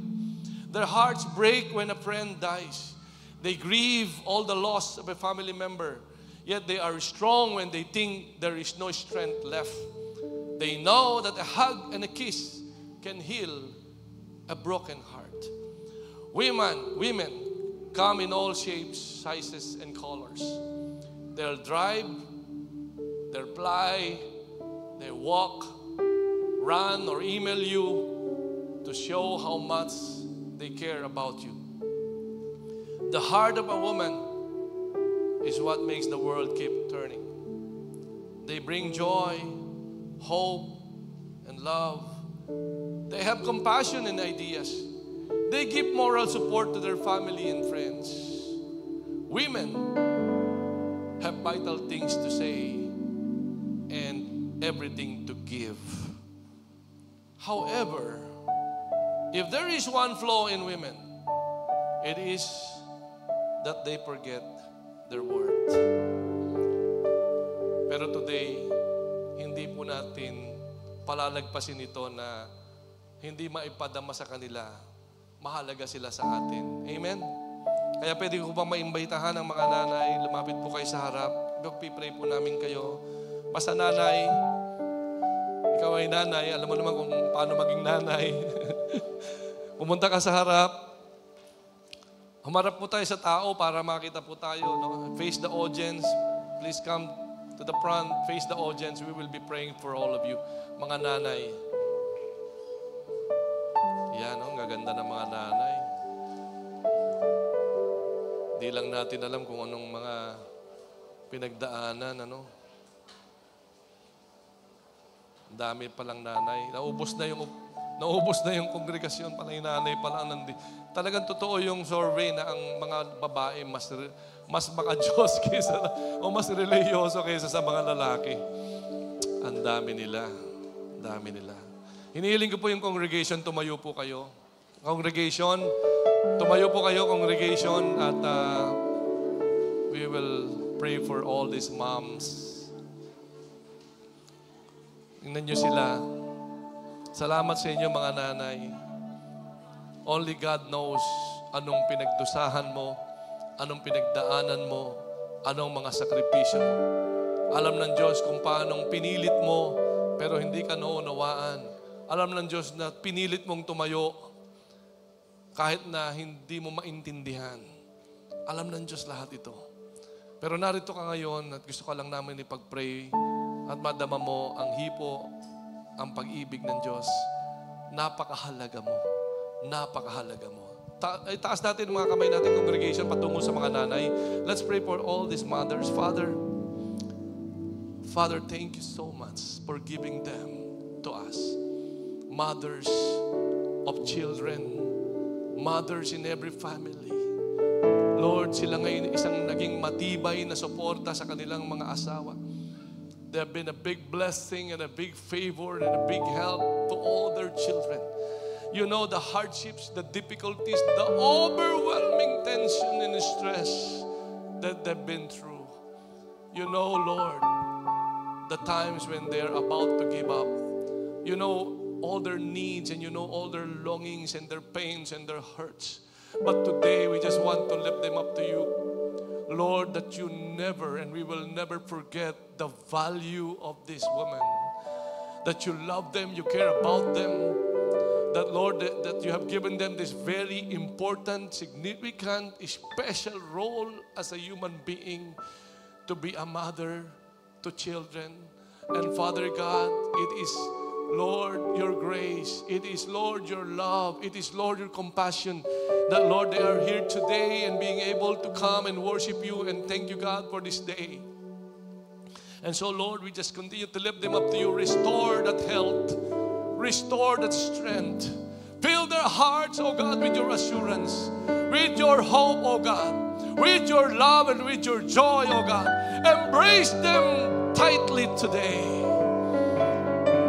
Their hearts break when a friend dies. They grieve all the loss of a family member. Yet they are strong when they think there is no strength left. They know that a hug and a kiss can heal a broken heart. Women come in all shapes, sizes, and colors. They'll drive, they'll fly, they walk, run, or email you to show how much they care about you. The heart of a woman is what makes the world keep turning. They bring joy, hope, and love. They have compassion and ideas. They give moral support to their family and friends. Women have vital things to say, and everything to give. However, if there is one flaw in women, it is that they forget their worth. Pero today, hindi po natin palalagpasin ito na hindi maipadama sa kanila, mahalaga sila sa atin. Amen? Kaya pwede ko pa maimbitahan ang mga nanay, lumapit po kayo sa harap. Pipray po namin kayo. Basta nanay, ikaw ay nanay, alam mo naman kung paano maging nanay. Pumunta ka sa harap. Humarap po tayo sa tao para makita po tayo. No? Face the audience. Please come to the front. Face the audience. We will be praying for all of you. Mga nanay. Yan, ang gaganda ng mga nanay. Di lang natin alam kung anong mga pinagdaanan, ano. Dami palang nanay. Naubos na yung kongregasyon, pala yung nanay pala nandito. Talagang totoo yung survey na ang mga babae mas maka-Diyos kaysa, o mas religyoso kaysa sa mga lalaki. Ang dami nila. Dami nila. Hinihiling ko po yung congregation, tumayo po kayo. Congregation, tumayo po kayo, congregation, at we will pray for all these moms. Tingnan nyo sila. Salamat sa inyo mga nanay. Only God knows anong pinagdusahan mo, anong pinagdaanan mo, anong mga sakripisyo mo. Alam ng Diyos kung paanong pinilit mo, pero hindi ka naunawaan. Alam ng Diyos na pinilit mong tumayo kahit na hindi mo maintindihan. Alam ng Diyos lahat ito. Pero narito ka ngayon at gusto ka lang namin ipag-pray at madama mo ang hipo, ang pag-ibig ng Diyos. Napakahalaga mo. Napakahalaga mo. Taas natin mga kamay natin, congregation, patungo sa mga nanay. Let's pray for all these mothers. Father, thank you so much for giving them to us. Mothers of children, mothers in every family. Lord, sila ngayon isang naging matibay na suporta sa kanilang mga asawa. They have been a big blessing and a big favor and a big help to all their children. You know the hardships, the difficulties, the overwhelming tension and stress that they've been through. You know, Lord, the times when they're about to give up. You know all their needs and you know all their longings and their pains and their hurts. But today we just want to lift them up to you. Lord, that you never and we will never forget the value of this woman. That you love them, you care about them. That, Lord, that you have given them this very important, significant, special role as a human being to be a mother to children. And Father God, it is, Lord, your grace. It is, Lord, your love. It is, Lord, your compassion. That, Lord, they are here today and being able to come and worship you. And thank you, God, for this day. And so, Lord, we just continue to lift them up to you. Restore that health. Restore that strength. Fill their hearts, oh God, with your assurance. With your hope, oh God. With your love and with your joy, oh God. Embrace them tightly today.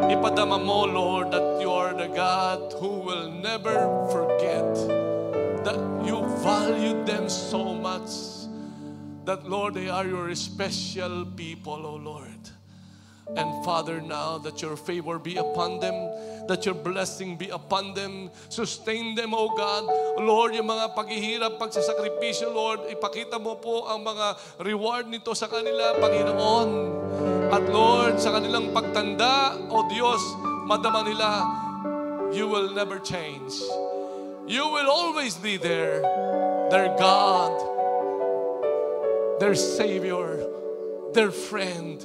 Ipadama mo, Lord, that you are the God who will never forget that you value them so much. That, Lord, they are your special people, oh Lord. And Father, now that your favor be upon them, that your blessing be upon them, sustain them, oh God. Lord, yung mga paghihirap, pagsasakripisyo, Lord, ipakita mo po ang mga reward nito sa kanila, Panginoon. At Lord, sa kanilang pagtanda, oh Diyos, madama nila, you will never change. You will always be there, their God, their Savior, their friend,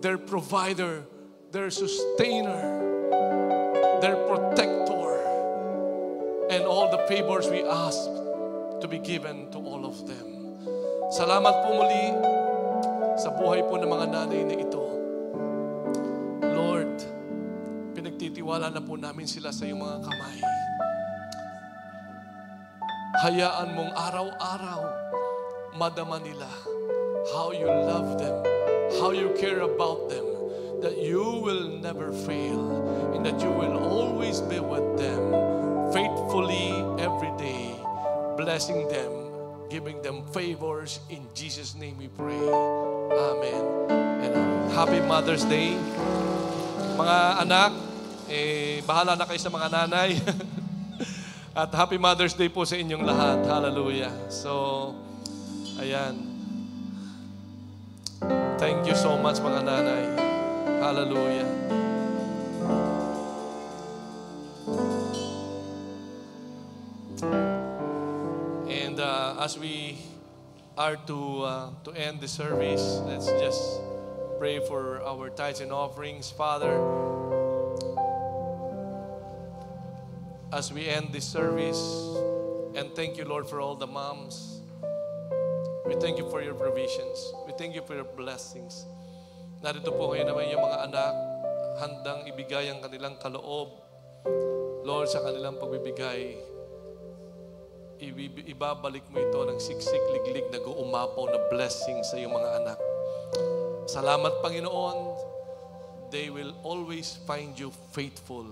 their provider, their sustainer, their protector, and all the favors we ask to be given to all of them. Salamat po muli sa buhay po ng mga nanay na ito. Lord, pinagtitiwala na po namin sila sa iyong mga kamay. Hayaan mong araw-araw madama nila how you love them, how you care about them, that you will never fail and that you will always be with them faithfully every day, blessing them, giving them favors. In Jesus' name we pray. Amen. And happy Mother's Day. Mga anak, bahala na kayo sa mga nanay. At happy Mother's Day po sa inyong lahat. Hallelujah. So, ayan. Thank you so much mga nanay. Hallelujah. And as we are to end the service, let's just pray for our tithes and offerings. Father, as we end this service, and thank you, Lord, for all the moms. We thank you for your provisions. We thank you for your blessings. Narito po ngayon naman yung mga anak, handang ibigay ang kanilang kaloob. Lord, sa kanilang pagbibigay, ibabalik mo ito ng siksik, liglig, nag-uumapaw na blessing sa iyong mga anak. Salamat, Panginoon. They will always find you faithful.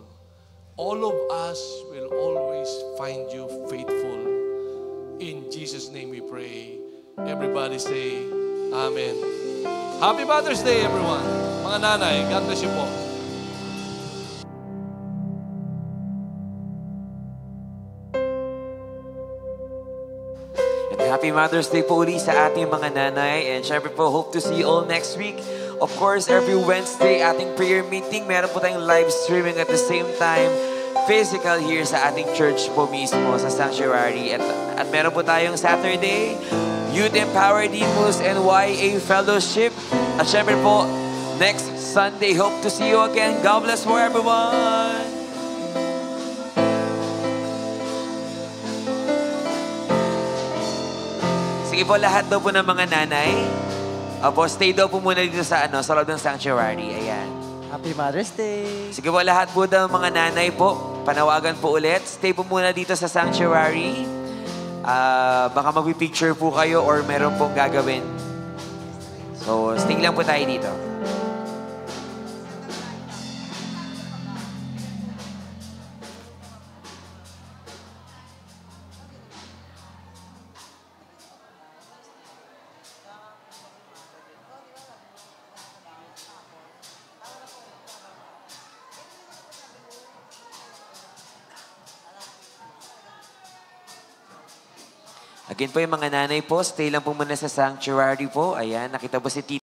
All of us will always find you faithful. In Jesus' name we pray. Everybody say, Amen. Happy Mother's Day, everyone. Mga nanay, God bless you po. And happy Mother's Day po uli sa ating mga nanay. And syempre po, hope to see you all next week. Of course, every Wednesday, ating prayer meeting. Meron po tayong live streaming at the same time, physical here sa ating church po mismo sa Sanctuary. At meron po tayong Saturday, Youth Empower Demos and YA Fellowship. At syempre po, next Sunday, hope to see you again. God bless for everyone. Sige po, lahat daw po ng mga nanay. Opo, stay daw po muna dito sa loob ng Sanctuary. Ayan. Happy Mother's Day! Sige po, lahat po daw mga nanay po, panawagan po ulit. Stay po muna dito sa Sanctuary. Baka mag-picture po kayo or meron pong gagawin. So, stay lang po tayo dito. Again po yung mga nanay po, stay lang po muna sa Sanctuary po. Ayan, nakita po si Tita.